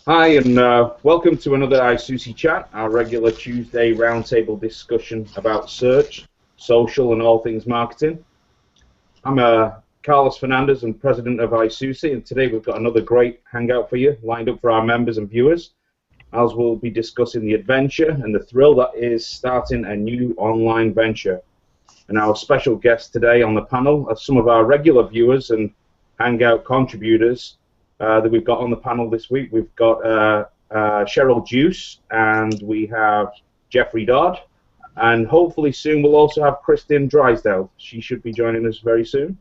Hi, and welcome to another ISOOSI Chat, our regular Tuesday roundtable discussion about search, social, and all things marketing. I'm Carlos Fernandes, and president of ISOOSI, and today we've got another great hangout for you, lined up for our members and viewers, as we'll be discussing the adventure and the thrill that is starting a new online venture. And our special guests today on the panel are some of our regular viewers and hangout contributors that we've got on the panel this week. We've got Sherrill, Duce, and we have Geoffrey, Dodd, and hopefully soon we'll also have Kristin Drysdale. She should be joining us very soon.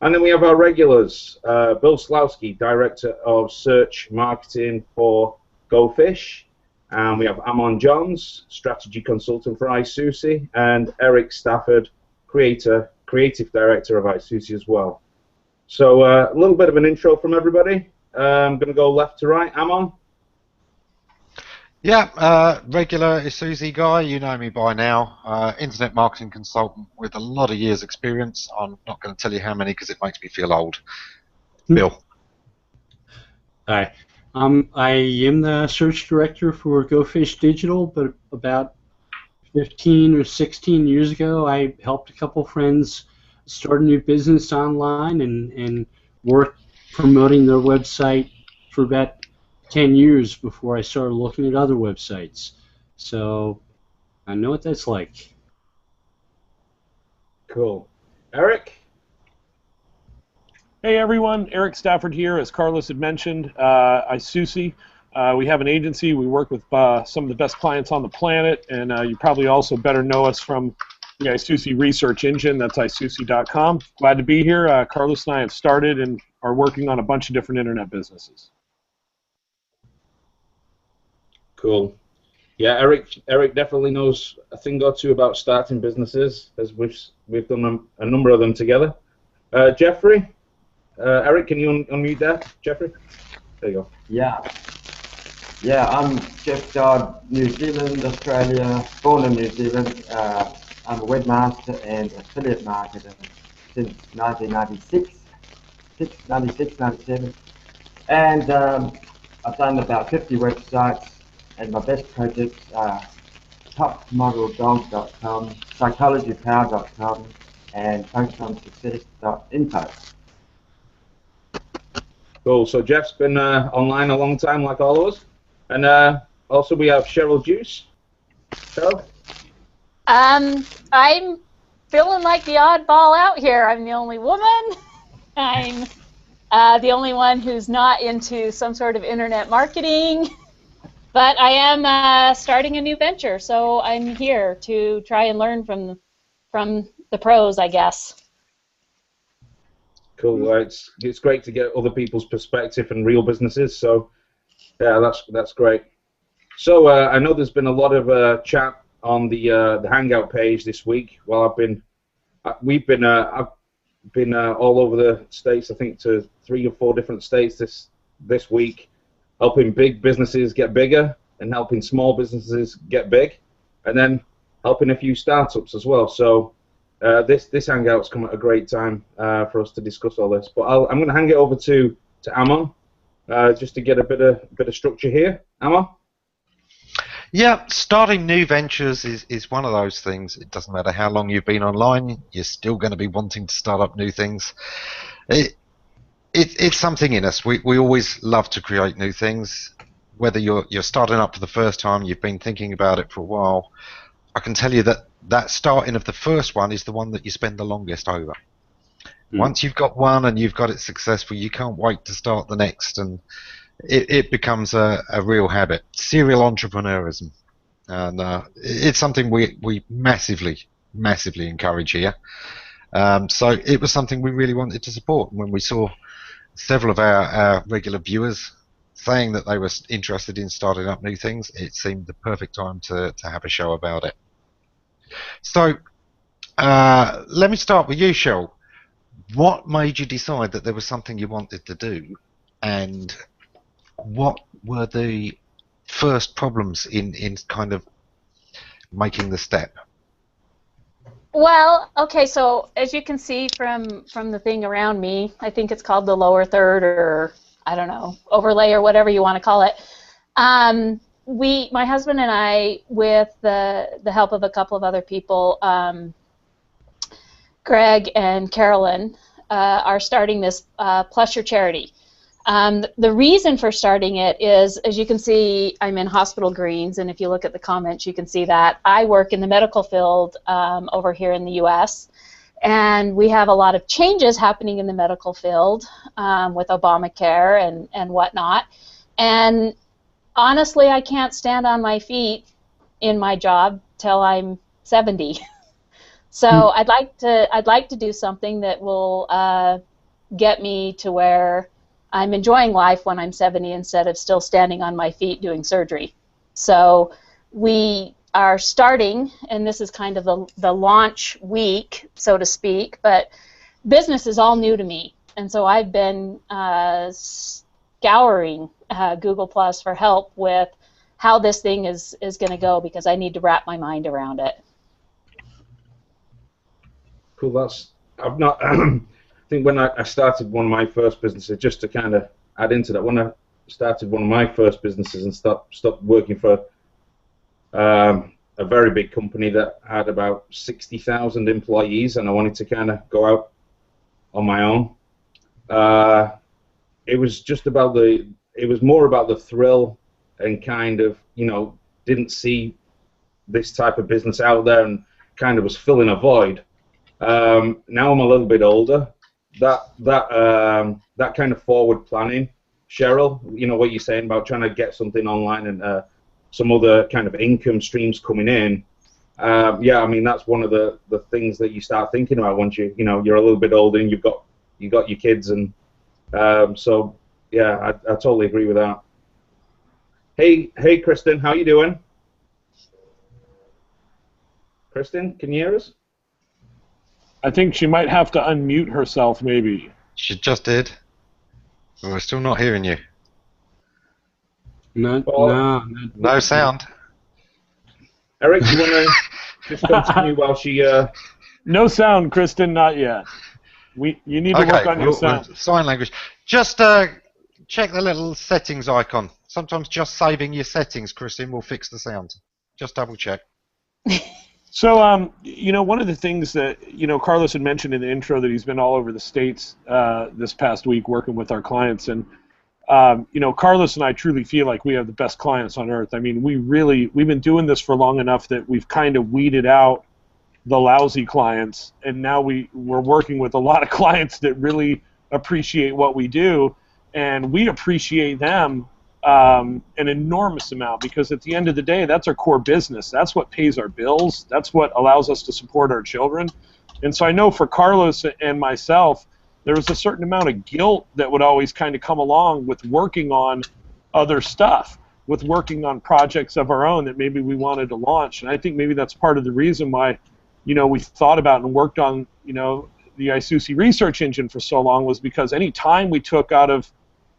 And then we have our regulars, Bill Slawski, Director of Search Marketing for GoFish, and we have Ammon Johns, Strategy Consultant for ISOOSI, and Erik Stafford, Creative Director of ISOOSI as well. So a little bit of an intro from everybody. I'm going to go left to right. Ammon? Yeah, regular ISOOSI guy, you know me by now. Internet marketing consultant with a lot of years experience. I'm not going to tell you how many because it makes me feel old. Bill? Hi. I am the search director for GoFish Digital, but about 15 or 16 years ago I helped a couple friends start a new business online and worked promoting their website for about 10 years before I started looking at other websites. So I know what that's like. Cool. Erik? Hey everyone, Erik Stafford here. As Carlos had mentioned, ISOOSI. We have an agency. We work with some of the best clients on the planet, and you probably also better know us from the ISOOSI Research Engine. That's isoosi.com. Glad to be here. Carlos and I have started and are working on a bunch of different internet businesses. Cool. Yeah, Erik definitely knows a thing or two about starting businesses, as we've done a number of them together. Geoffrey? Erik, can you unmute that? Geoffrey? There you go. Yeah, I'm Geoff Dodd, New Zealand, Australia, born in New Zealand. I'm a webmaster and affiliate marketer since 1996, 97. And I've done about 50 websites, and my best projects are topmodeldog.com, psychologypower.com, and functionsuccess.info. Cool. So Jeff's been online a long time, like all of us. And also we have Sherrill, Duce. Sherrill? I'm feeling like the oddball out here. I'm the only woman. I'm the only one who's not into some sort of internet marketing. But I am starting a new venture, so I'm here to try and learn from the pros, I guess. Cool. It's great to get other people's perspective and real businesses. So yeah, that's great. So I know there's been a lot of chat on the Hangout page this week. Well, I've been all over the states. I think to 3 or 4 different states this week, helping big businesses get bigger and helping small businesses get big, and then helping a few startups as well. So this hangout's come at a great time for us to discuss all this. But I'm going to hand it over to Ammon just to get a bit of structure here. Ammon? Yeah, starting new ventures is one of those things. It doesn't matter how long you've been online, you're still going to be wanting to start up new things. It's something in us. We always love to create new things. Whether you're starting up for the first time, you've been thinking about it for a while, I can tell you that starting of the first one is the one that you spend the longest over. Once you've got one and you've got it successful, you can't wait to start the next, and it becomes a real habit. Serial entrepreneurism, and it's something we massively encourage here. So it was something we really wanted to support. When we saw several of our regular viewers saying that they were interested in starting up new things, it seemed the perfect time to have a show about it. So let me start with you, Sherrill. What made you decide that there was something you wanted to do, and what were the first problems in kind of making the step? Well, okay, so as you can see from the thing around me, I think it's called the lower third, or I don't know, overlay or whatever you want to call it. My husband and I, with the help of a couple of other people, Greg and Carolyn, are starting this Plus Your Charity. The reason for starting it is, as you can see, I'm in hospital greens, and if you look at the comments, you can see that I work in the medical field over here in the U.S., and we have a lot of changes happening in the medical field with Obamacare and whatnot. And honestly, I can't stand on my feet in my job till I'm 70. So I'd like to do something that will get me to where I'm enjoying life when I'm 70 instead of still standing on my feet doing surgery. So we are starting, and this is kind of the launch week, so to speak, but business is all new to me. And so I've been scouring Google Plus for help with how this thing is going to go, because I need to wrap my mind around it. Cool. I've not. I think when I started one of my first businesses, just to kind of add into that, when I started one of my first businesses and stopped working for a very big company that had about 60,000 employees, and I wanted to kind of go out on my own. It was just about it was more about the thrill, and kind of, didn't see this type of business out there, and kind of was filling a void. Now I'm a little bit older. That kind of forward planning, Sherrill, what you're saying about trying to get something online and some other kind of income streams coming in. Yeah, I mean, that's one of the things that you start thinking about once you're a little bit older and you've got your kids, and so yeah, I totally agree with that. Hey, Kristin, how you doing? Kristin, can you hear us? I think she might have to unmute herself, maybe. She just did. We're still not hearing you. No sound. Erik, you want to just continue while she... No sound, Kristin, not yet. You need to work on your sound. Sign language. Just check the little settings icon. Sometimes just saving your settings, Kristin, will fix the sound. Just double check. So, one of the things that, Carlos had mentioned in the intro, that he's been all over the States this past week working with our clients. And, Carlos and I truly feel like we have the best clients on earth. I mean, we've been doing this for long enough that we've kind of weeded out the lousy clients. And now we're working with a lot of clients that really appreciate what we do. And we appreciate them an enormous amount, because at the end of the day, that's our core business. That's what pays our bills. That's what allows us to support our children. And so I know for Carlos and myself, there was a certain amount of guilt that would always kind of come along with working on other stuff, with working on projects of our own that maybe we wanted to launch. And I think maybe that's part of the reason why, we thought about and worked on, the ISOOSI Research Engine for so long, was because any time we took out of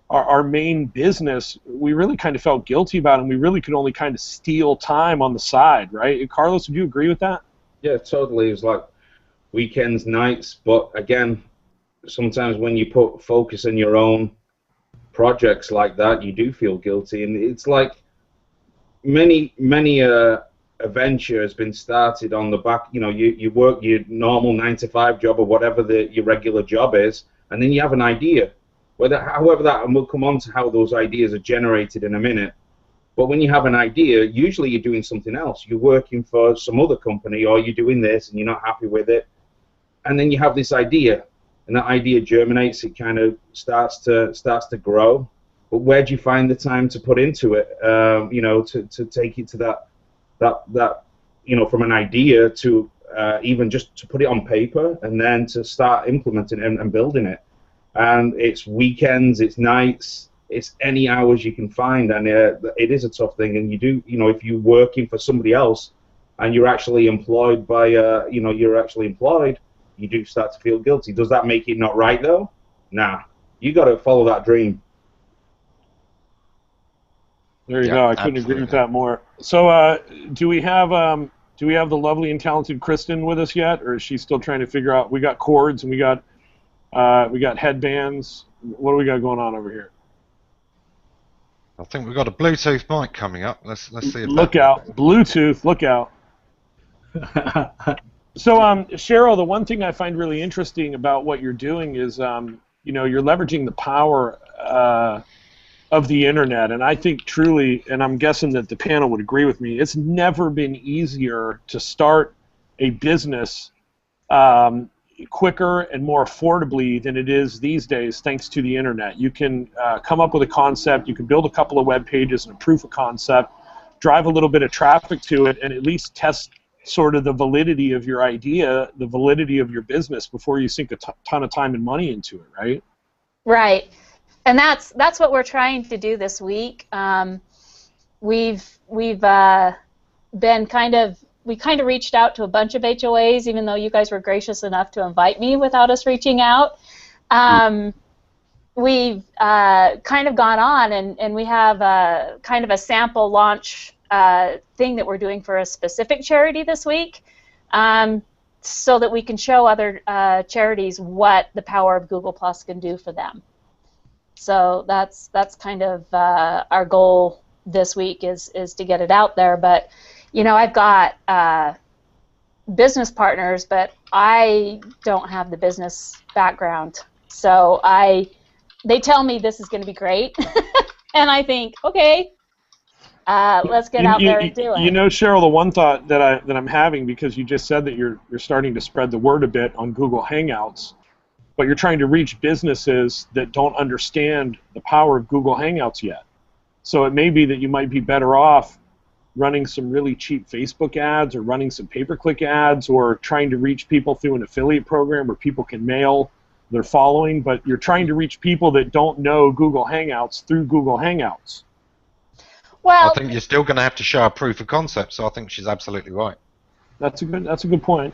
our main business, we really kind of felt guilty about it, and we really could only kind of steal time on the side, right? And Carlos, would you agree with that? Yeah, totally. It was like weekends, nights, but again, sometimes when you put focus in your own projects like that, you do feel guilty, and it's like many a venture has been started on the back. You work your normal 9-to-5 job or whatever your regular job is, and then you have an idea. However that, and we'll come on to how those ideas are generated in a minute. But when you have an idea, usually you're doing something else. You're working for some other company, or you're doing this and you're not happy with it. And then you have this idea, and that idea germinates. It kind of starts to grow. But where do you find the time to put into it? To take it to that from an idea to even just to put it on paper, and then to start implementing it and building it. And it's weekends, it's nights, it's any hours you can find, and it is a tough thing. And you do, if you're working for somebody else and you're actually employed by, you do start to feel guilty. Does that make it not right though? Nah, you got to follow that dream. There you go. I couldn't agree with that more. So, do we have the lovely and talented Kristin with us yet, or is she still trying to figure out? We got cords and we got headbands. What do we got going on over here? I think we've got a Bluetooth mic coming up. Let's see if Look out. Bluetooth, look out. So, Sherrill, the one thing I find really interesting about what you're doing is, you know, you're leveraging the power of the internet, and I think truly, and I'm guessing that the panel would agree with me, it's never been easier to start a business quicker and more affordably than it is these days, thanks to the internet. You can come up with a concept, you can build a couple of web pages and a proof of concept, drive a little bit of traffic to it, and at least test sort of the validity of your idea, the validity of your business before you sink a ton of time and money into it, right? Right, and that's what we're trying to do this week. We've been kind of reached out to a bunch of HOAs, even though you guys were gracious enough to invite me without us reaching out. We've kind of gone on, and we have kind of a sample launch thing that we're doing for a specific charity this week, so that we can show other charities what the power of Google Plus can do for them. So that's kind of our goal this week is to get it out there. But you know, I've got business partners, but I don't have the business background. So they tell me this is going to be great, and I think, okay, let's get out there and do it. You know, Sherrill, the one thought that I'm having, because you just said that you're starting to spread the word a bit on Google Hangouts, but you're trying to reach businesses that don't understand the power of Google Hangouts yet. So it may be that you might be better off running some really cheap Facebook ads, or running some pay-per-click ads, or trying to reach people through an affiliate program where people can mail their following, but you're trying to reach people that don't know Google Hangouts through Google Hangouts. Well, I think you're still going to have to show a proof of concept, so I think she's absolutely right. That's a good point.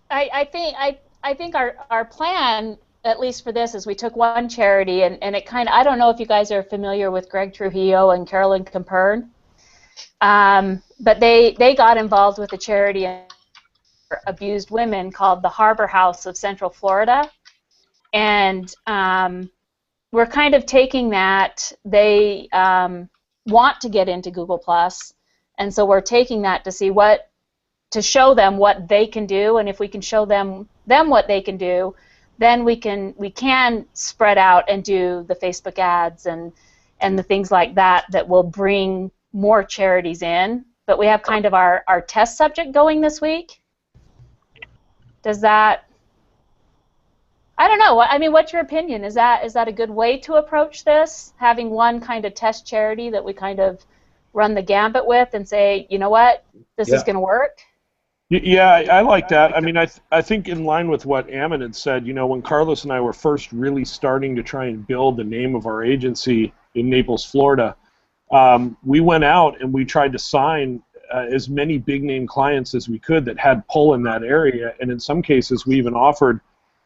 I think our plan, at least for this, is we took one charity, and it kind of, I don't know if you guys are familiar with Greg Trujillo and Carolyn Compern, but they got involved with a charity for abused women called the Harbor House of Central Florida, and we're kind of taking that. They want to get into Google Plus, and so we're taking that to show them what they can do, and if we can show them what they can do, then we can spread out and do the Facebook ads and the things like that will bring more charities in. But we have kind of our test subject going this week. Does that, I don't know, I mean, what's your opinion? Is that a good way to approach this, having one kind of test charity that we kind of run the gambit with and say, you know what, this is going to work? Yeah, I like that. I mean, I think in line with what Ammon had said, you know, when Carlos and I were first really starting to try and build the name of our agency in Naples, Florida, we went out and we tried to sign as many big-name clients as we could that had pull in that area, and in some cases we even offered,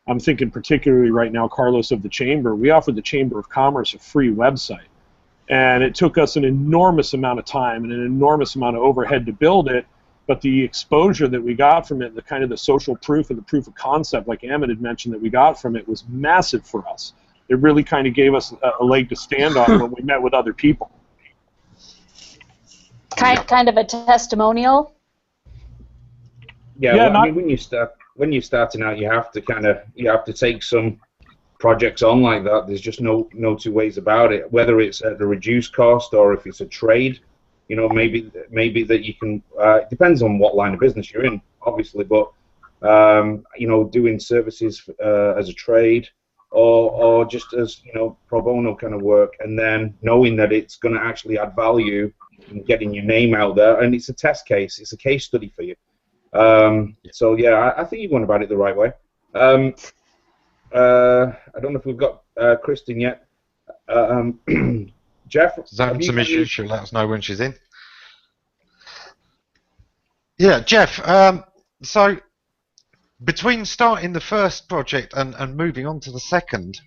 I'm thinking particularly right now, Carlos, of the Chamber, we offered the Chamber of Commerce a free website. And it took us an enormous amount of time and an enormous amount of overhead to build it, but the exposure that we got from it, the kind of the social proof and the proof of concept, like Ammon had mentioned, that we got from it was massive for us. It really kind of gave us a leg to stand on when we met with other people. Kind of a testimonial? Yeah, well, I mean, when you're starting out, you have to take some projects on like that. There's just no two ways about it. Whether it's at a reduced cost or if it's a trade, you know, maybe that you can. It depends on what line of business you're in, obviously, but you know, doing services as a trade or just as, you know, pro bono kind of work, and then knowing that it's going to actually add value and getting your name out there, and it's a test case, it's a case study for you. So yeah, I think you went about it the right way. I don't know if we've got Kristin yet. Jeff, is having some issues. She'll let us know when she's in. Yeah, Jeff. So between starting the first project and moving on to the second,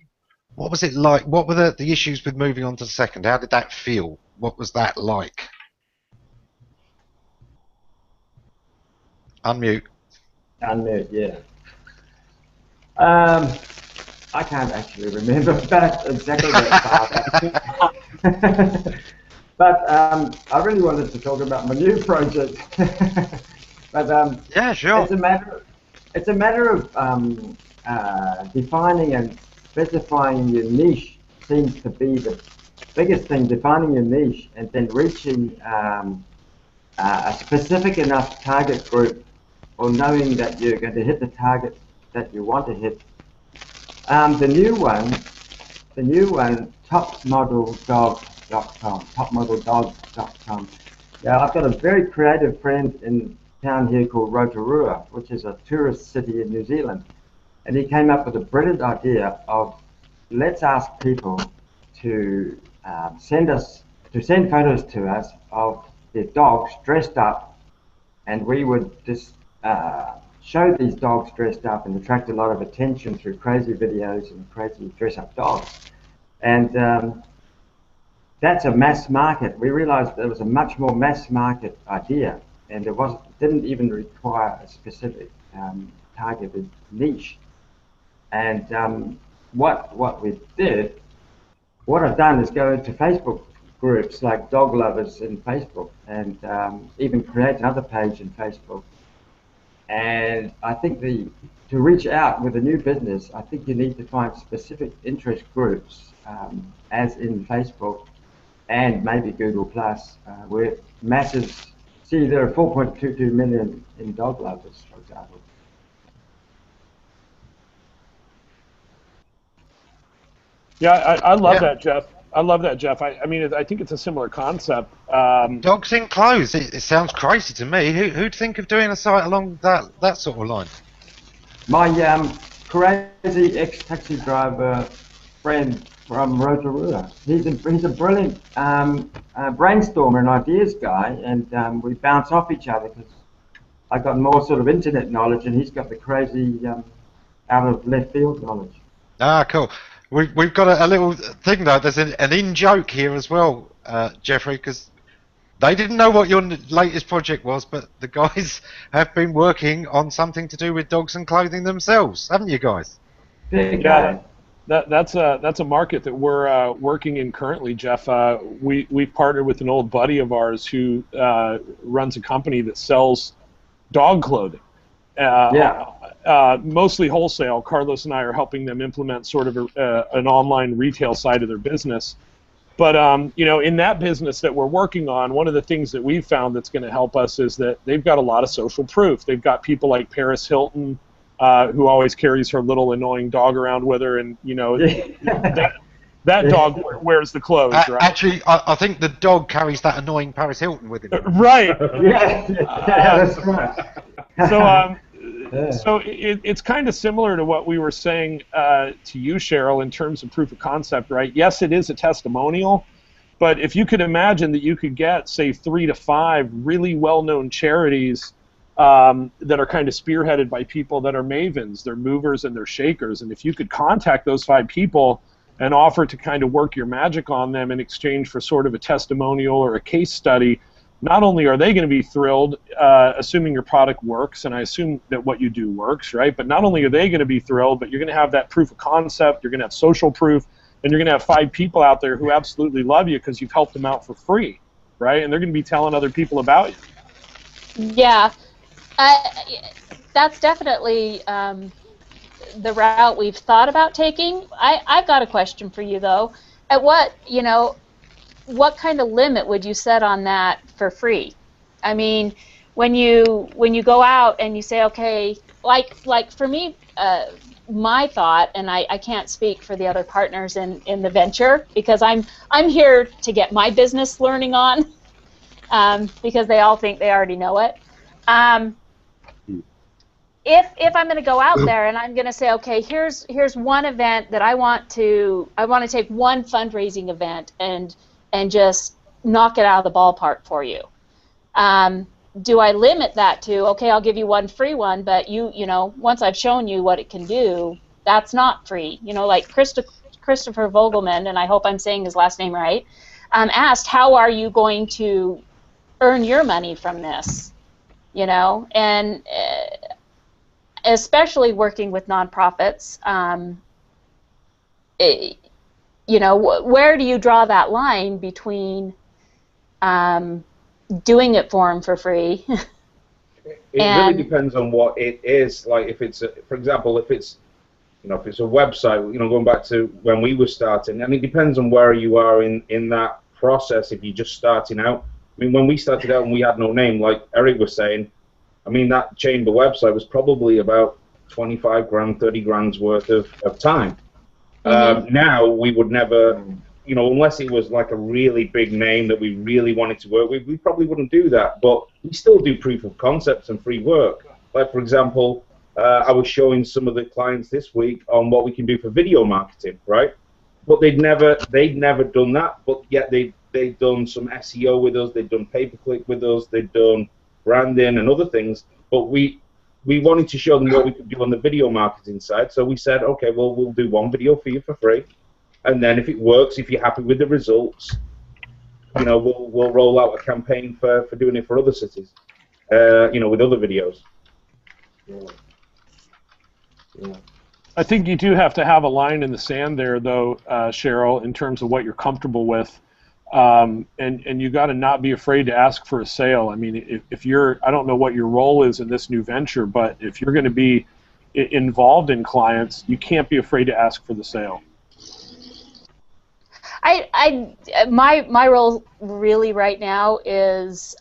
what was it like? What were the issues with moving on to the second? How did that feel? What was that like? Unmute. Unmute, yeah. I can't actually remember that exactly that far back. But I really wanted to talk about my new project. But yeah, sure. It's a matter of defining and specifying your niche seems to be the biggest thing. Defining your niche and then reaching a specific enough target group, or knowing that you're going to hit the target that you want to hit. The new one, topmodeldogs.com. Yeah, I've got a very creative friend in town here called Rotorua, which is a tourist city in New Zealand, and he came up with a brilliant idea of let's ask people to send photos to us of their dogs dressed up, and we would just show these dogs dressed up and attract a lot of attention through crazy videos and crazy dress-up dogs. And that's a mass market. We realized there was a much more mass market idea, and it didn't even require a specific targeted niche. And what I've done is go into Facebook groups like Dog Lovers in Facebook, and even create another page in Facebook. And I think to reach out with a new business, I think you need to find specific interest groups, as in Facebook and maybe Google+, where masses. See, there are 4.22 million in Dog Lovers, for example. Yeah, I love that, Jeff. I love that, Jeff. I mean, I think it's a similar concept. Dogs in clothes. It sounds crazy to me. Who'd think of doing a site along that sort of line? My Crazy ex-taxi driver friend from Rotorua. He's a brilliant brainstormer and ideas guy, and we bounce off each other because I got more sort of internet knowledge, and he's got the crazy out of left field knowledge. Ah, cool. We've got a little thing though. There's an in-joke here as well, Geoffrey, because they didn't know what your latest project was, but the guys have been working on something to do with dogs and clothing themselves, haven't you guys? Yeah, that's a market that we're working in currently, Jeff. We've partnered with an old buddy of ours who runs a company that sells dog clothing. Mostly wholesale. Carlos and I are helping them implement sort of an online retail side of their business. But in that business that we're working on, one of the things that we've found that's going to help us is that they've got a lot of social proof. They've got people like Paris Hilton, who always carries her little annoying dog around with her, and that dog wears the clothes, right? Actually, I think the dog carries that annoying Paris Hilton with him. Right. That's right. So it's kind of similar to what we were saying to you, Sherrill, in terms of proof of concept, right? Yes, it is a testimonial, but if you could imagine that you could get, say, 3 to 5 really well-known charities that are kind of spearheaded by people that are mavens, they're movers and they're shakers, and if you could contact those 5 people and offer to kind of work your magic on them in exchange for sort of a testimonial or a case study, not only are they going to be thrilled, assuming your product works, and I assume that what you do works, right? But not only are they going to be thrilled, but you're going to have that proof of concept, you're going to have social proof, and you're going to have 5 people out there who absolutely love you because you've helped them out for free, right? And they're going to be telling other people about you. Yeah, that's definitely the route we've thought about taking. I've got a question for you, though. At what kind of limit would you set on that for free? I mean, when you go out and you say, okay, like for me, my thought, and I can't speak for the other partners in the venture because I'm here to get my business learning on, because they all think they already know it. If I'm going to go out there and I'm going to say, okay, here's one event that I want to take one fundraising event and just knock it out of the ballpark for you. Do I limit that to, okay, I'll give you one free one, but you know, once I've shown you what it can do, that's not free. You know, like Christopher Vogelman, and I hope I'm saying his last name right, asked, how are you going to earn your money from this? You know, and especially working with nonprofits, you know, where do you draw that line between doing it for them for free? It really depends on what it is. Like if it's, for example, if it's, you know, if it's a website, you know, going back to when we were starting, and it depends on where you are in that process. If you're just starting out, I mean, when we started out and we had no name, like Erik was saying, I mean, that chamber website was probably about 25 grand, 30 grand's worth of time. Now we would never, you know, unless it was like a really big name that we really wanted to work with, we probably wouldn't do that. But we still do proof of concepts and free work. Like, for example, I was showing some of the clients this week on what we can do for video marketing, right? But they'd never done that, but yet they'd done some SEO with us, they'd done pay-per-click with us, they'd done branding and other things. But we wanted to show them what we could do on the video marketing side, so we said, okay, well, we'll do one video for you for free, and then if it works, if you're happy with the results, you know, we'll roll out a campaign for doing it for other cities, you know, with other videos. Yeah. I think you do have to have a line in the sand there, though, Sherrill, in terms of what you're comfortable with, and you got to not be afraid to ask for a sale. I mean, if you're, I don't know what your role is in this new venture, but if you're going to be involved in clients, you can't be afraid to ask for the sale. My role really right now is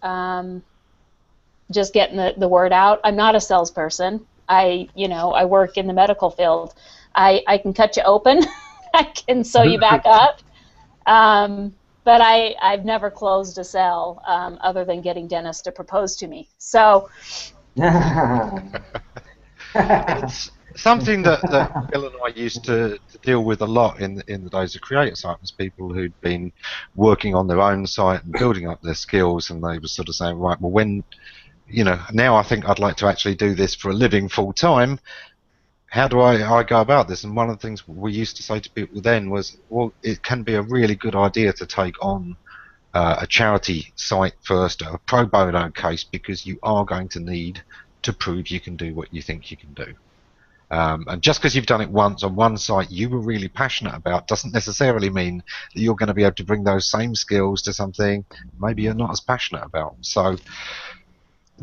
just getting the word out. I'm not a salesperson. You know, I work in the medical field. I can cut you open. I can sew you back up. But I've never closed a sale other than getting Dennis to propose to me. So. It's something that Bill and I used to deal with a lot in the days of Creator Site, was people who'd been working on their own site and building up their skills, and they were sort of saying, right, well, when, you know, now I think I'd like to actually do this for a living full time. How do I go about this? And one of the things we used to say to people then was, well, it can be a really good idea to take on a charity site first, a pro bono case, because you are going to need to prove you can do what you think you can do. And just because you've done it once on one site you were really passionate about doesn't necessarily mean that you're going to be able to bring those same skills to something maybe you're not as passionate about. So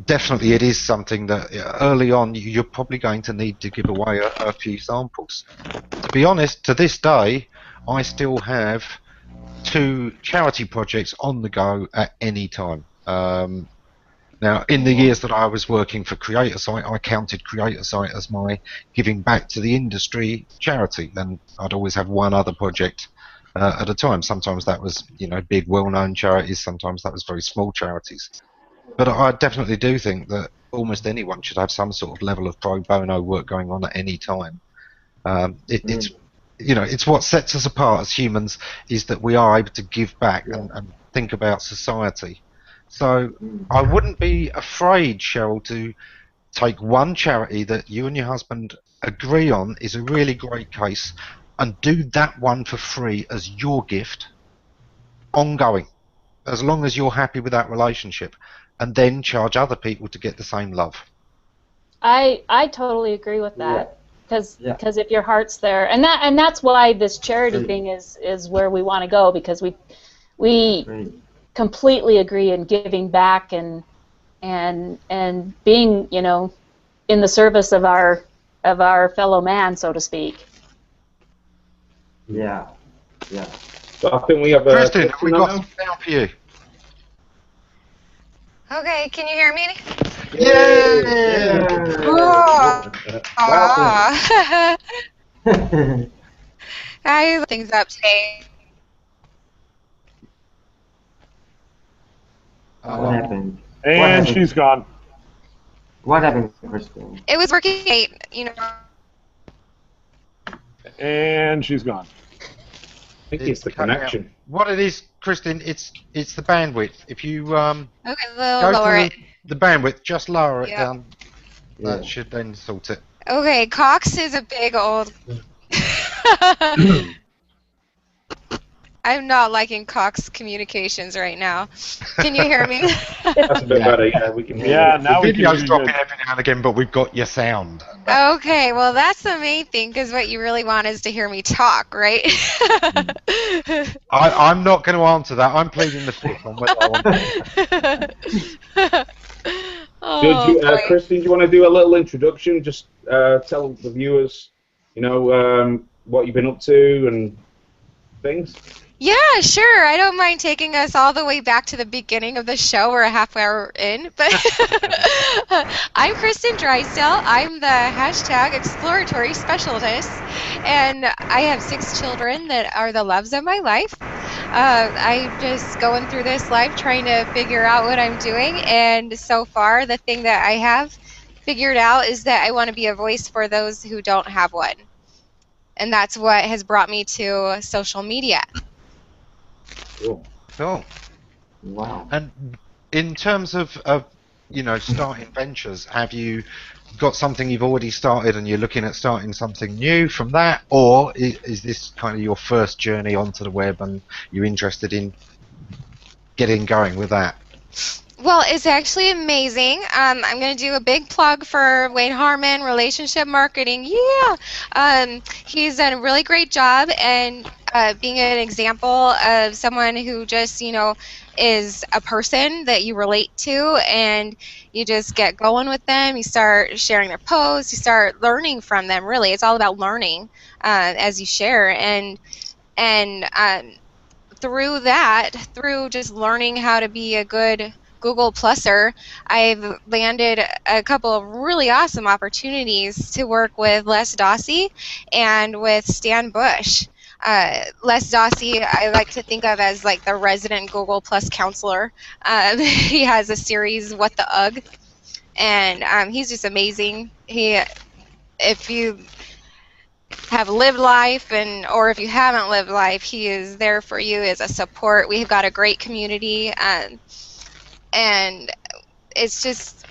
definitely it is something that early on you're probably going to need to give away a few samples. To be honest, to this day I still have 2 charity projects on the go at any time. Now, in the years that I was working for Creator Site, I counted Creator Site as my giving back to the industry charity, and I'd always have one other project at a time. Sometimes that was, you know, big, well-known charities. Sometimes that was very small charities. But I definitely do think that almost anyone should have some sort of level of pro bono work going on at any time. It's, you know, it's what sets us apart as humans, is that we are able to give back and think about society. So I wouldn't be afraid, Sherrill, to take one charity that you and your husband agree on is a really great case and do that one for free as your gift, ongoing, as long as you're happy with that relationship, and then charge other people to get the same love. I totally agree with that, because if your heart's there, and that's why this charity thing is where we want to go, because we completely agree in giving back and being, you know, in the service of our fellow man, so to speak. Yeah. So I think we have Kristin, we got some sound for you. Okay, can you hear me? Yeah. I things up today. What happened? And she's gone. What happened, Kristin? It was working great, you know. And she's gone. I think it's the connection. What it is, Kristin, it's the bandwidth. If you Okay, go lower to it. the bandwidth, just lower it Yep. down. That should then sort it. Okay, Cox is a big old. I'm not liking Cox Communications right now. Can you hear me? That's a bit better. Yeah, we can hear Yeah, you. now The we can video's hear you dropping good. every now and again, but we've got your sound. Okay, well that's the main thing, because what you really want is to hear me talk, right? I'm not going to answer that. I'm pleading the fifth on whether I want to. Oh boy. Kristin, do you want to do a little introduction? Just tell the viewers, what you've been up to and things. Yeah, sure. I don't mind taking us all the way back to the beginning of the show. We're a half hour in, but I'm Kristin Drysdale. I'm the hashtag exploratory specialist, and I have 6 children that are the loves of my life. I'm just going through this life trying to figure out what I'm doing, and so far the thing that I have figured out is that I want to be a voice for those who don't have one. And that's what has brought me to social media. Cool. Cool. Wow. And in terms of starting ventures, have you got something you've already started and you're looking at starting something new from that, or is this kind of your first journey onto the web and you're interested in getting going with that? Well, it's actually amazing. I'm going to do a big plug for Wayne Harmon, Relationship Marketing. Yeah. He's done a really great job, and being an example of someone who just, is a person that you relate to, and you just get going with them. You start sharing their posts. You start learning from them, really. It's all about learning as you share. And through just learning how to be a good Google Pluser, I've landed a couple of really awesome opportunities to work with Les Dossey and with Stan Bush. Les Dossey, I like to think of as like the resident Google Plus counselor. He has a series, What the Ugh, and he's just amazing. If you have lived life or if you haven't lived life, he is there for you as a support. We've got a great community, and it's just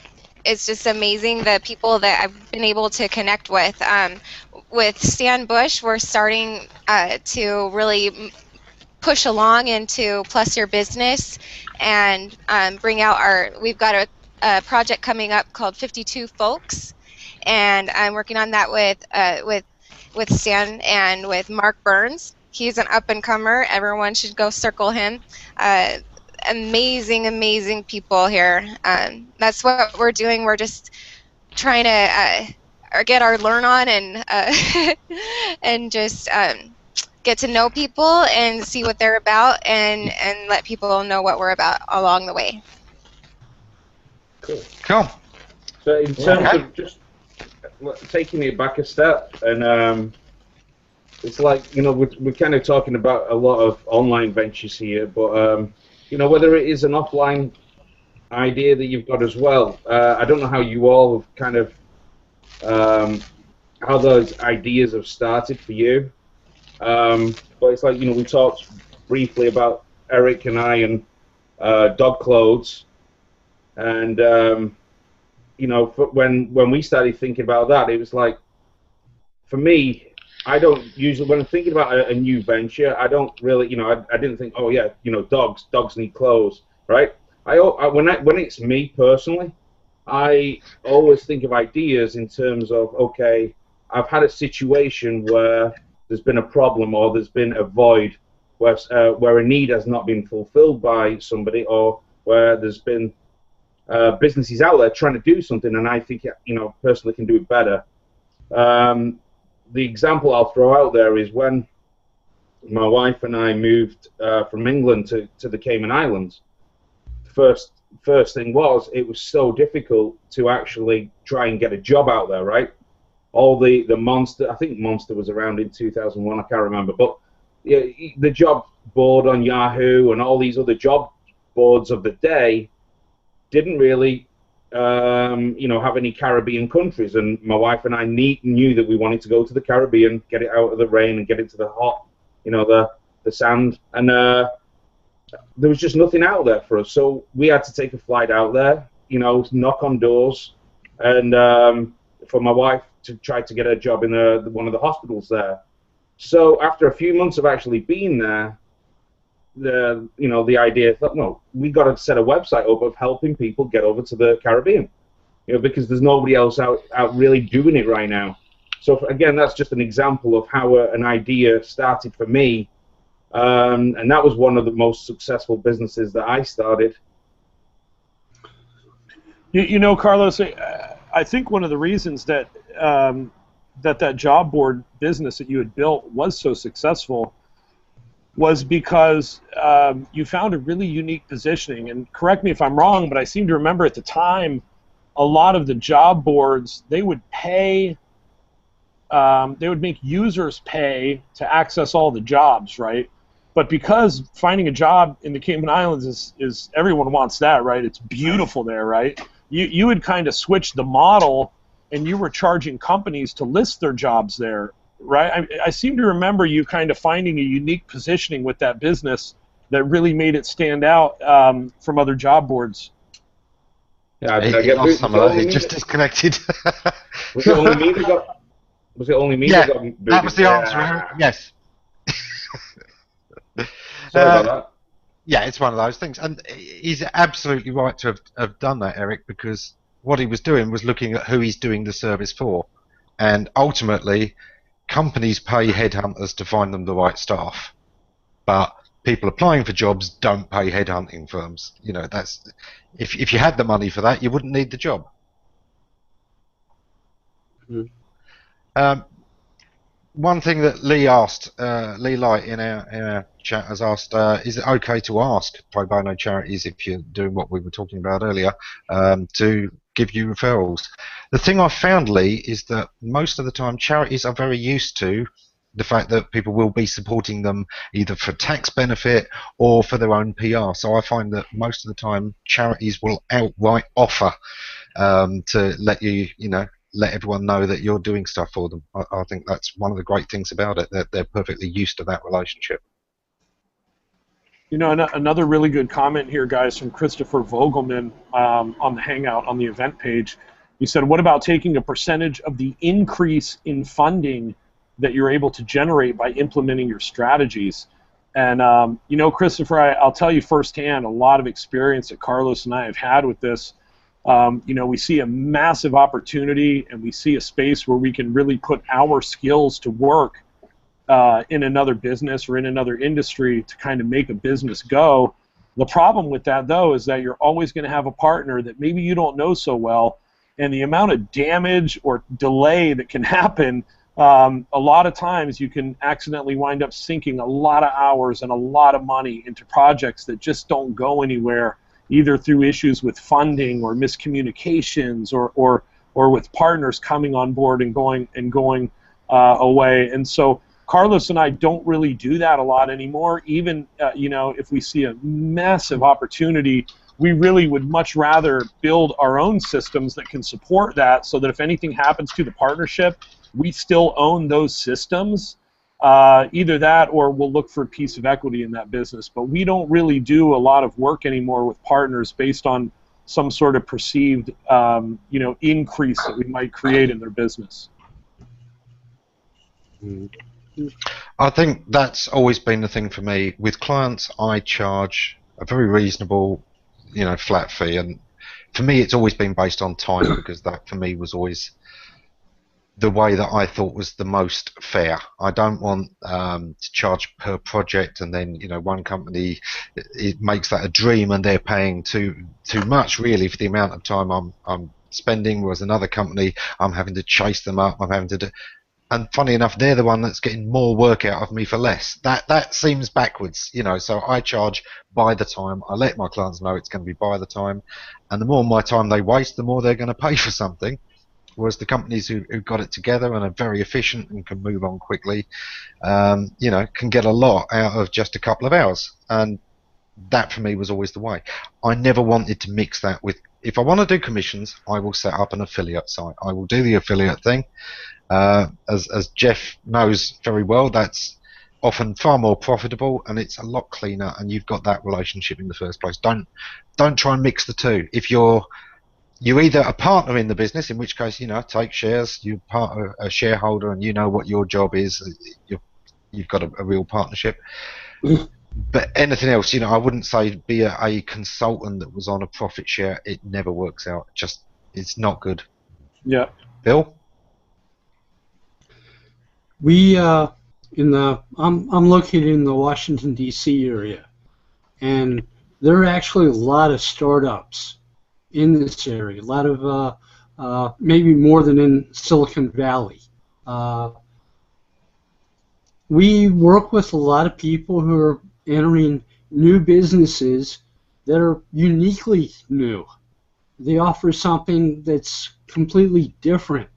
amazing the people that I've been able to connect with. With Stan Bush, we're starting to really push along into Plus Your Business and bring out we've got a project coming up called 52 Folks, and I'm working on that with Stan and with Mark Burns. He's an up-and-comer. Everyone should go circle him. Amazing people here. That's what we're doing. We're just trying to get our learn on and and just get to know people and see what they're about, and let people know what we're about along the way. Cool. So in terms of just taking it back a step, and it's like, we're kind of talking about a lot of online ventures here, but whether it is an offline idea that you've got as well, I don't know how you all have kind of how those ideas have started for you, but it's like, we talked briefly about Erik and I and dog clothes, and when we started thinking about that, it was like, for me, I don't usually, when I'm thinking about a new venture, I don't really, I didn't think, oh yeah, dogs need clothes, right? When it's me personally, I always think of ideas in terms of, okay, I've had a situation where there's been a problem, or there's been a void where a need has not been fulfilled by somebody, or where there's been businesses out there trying to do something, and I think, personally can do it better. The example I'll throw out there is when my wife and I moved from England to the Cayman Islands. First thing was, it was so difficult to actually try and get a job out there, right? All the Monster, I think Monster was around in 2001, I can't remember, but yeah, the job board on Yahoo and all these other job boards of the day didn't really have any Caribbean countries, and my wife and I knew that we wanted to go to the Caribbean, get it out of the rain and get into the hot, the sand, and there was just nothing out there for us. So we had to take a flight out there, knock on doors, and for my wife to try to get a job in one of the hospitals there. So after a few months of actually being there, the idea that no, we got to set a website up of helping people get over to the Caribbean, because there's nobody else out really doing it right now. So again, that's just an example of how an idea started for me, and that was one of the most successful businesses that I started. Carlos, I think one of the reasons that that job board business that you had built was so successful was because you found a really unique positioning. And correct me if I'm wrong, but I seem to remember at the time a lot of the job boards, they would pay, they would make users pay to access all the jobs, right? But because finding a job in the Cayman Islands is everyone wants that, right? It's beautiful there, right? You had kind of switched the model, and you were charging companies to list their jobs there, right? I seem to remember you kind of finding a unique positioning with that business that really made it stand out from other job boards. Yeah, I get lost some of that. It just disconnected. Was it only me that got? Was it only me that got booted? That was the answer. Yes. Sorry about that. Yeah, it's one of those things, and he's absolutely right to have done that, Eric, because what he was doing was looking at who he's doing the service for, and ultimately, companies pay headhunters to find them the right staff, but people applying for jobs don't pay headhunting firms. That's if you had the money for that, you wouldn't need the job. One thing that Lee asked, Lee Light in our chat has asked, is it okay to ask pro bono charities, if you're doing what we were talking about earlier, to give you referrals? The thing I've found, Lee, is that most of the time charities are very used to the fact that people will be supporting them either for tax benefit or for their own PR. So I find that most of the time charities will outright offer to let let everyone know that you're doing stuff for them. I think that's one of the great things about it, that they're perfectly used to that relationship. Another really good comment here, guys, from Christopher Vogelman on the Hangout on the event page. He said, what about taking a percentage of the increase in funding that you're able to generate by implementing your strategies? And, Christopher, I'll tell you firsthand, a lot of experience that Carlos and I have had with this. We see a massive opportunity, and we see a space where we can really put our skills to work in another business or in another industry to kind of make a business go. The problem with that, though, is that you're always going to have a partner that maybe you don't know so well, and the amount of damage or delay that can happen, a lot of times you can accidentally wind up sinking a lot of hours and a lot of money into projects that just don't go anywhere, either through issues with funding or miscommunications or with partners coming on board and going away. And so Carlos and I don't really do that a lot anymore. Even if we see a massive opportunity, we really would much rather build our own systems that can support that, so that if anything happens to the partnership, we still own those systems. Either that, or we'll look for a piece of equity in that business. But we don't really do a lot of work anymore with partners based on some sort of perceived, increase that we might create in their business. I think that's always been the thing for me. With clients, I charge a very reasonable, flat fee, and for me, it's always been based on time, because that for me was always the way that I thought was the most fair. I don't want to charge per project, and then one company, it makes that a dream, and they're paying too much really for the amount of time I'm spending. Whereas another company, I'm having to chase them up. I'm having to do, and funny enough, they're the one that's getting more work out of me for less. That seems backwards, So I charge by the time. I let my clients know it's going to be by the time, and the more my time they waste, the more they're going to pay for something. Whereas the companies who got it together and are very efficient and can move on quickly, can get a lot out of just a couple of hours. And that for me was always the way. I never wanted to mix that with, if I want to do commissions, I will set up an affiliate site. I will do the affiliate thing. As Jeff knows very well, that's often far more profitable, and it's a lot cleaner, and you've got that relationship in the first place. Don't try and mix the two. If you're either a partner in the business, in which case, take shares, you're a shareholder, and you know what your job is, you've got a real partnership. But anything else, I wouldn't say be a consultant that was on a profit share. It never works out. It's not good. Yeah. Bill? We I'm located in the Washington D.C. area, and there are actually a lot of startups in this area. A lot of maybe more than in Silicon Valley. We work with a lot of people who are entering new businesses that are uniquely new. They offer something that's completely different,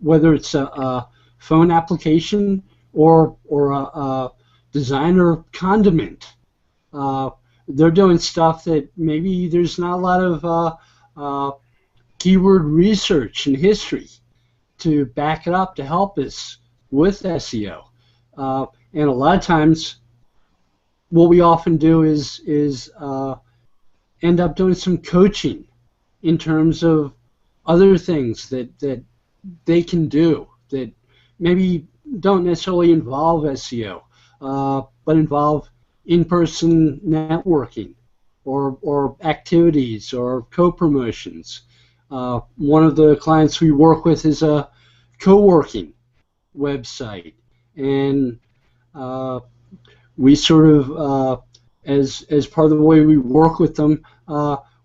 whether it's a phone application or a designer condiment. They're doing stuff that maybe there's not a lot of keyword research and history to back it up to help us with SEO. And a lot of times, what we often do is end up doing some coaching in terms of other things that they can do that maybe don't necessarily involve SEO, but involve in-person networking or activities or co-promotions. One of the clients we work with is a co-working website, and we sort of, as part of the way we work with them,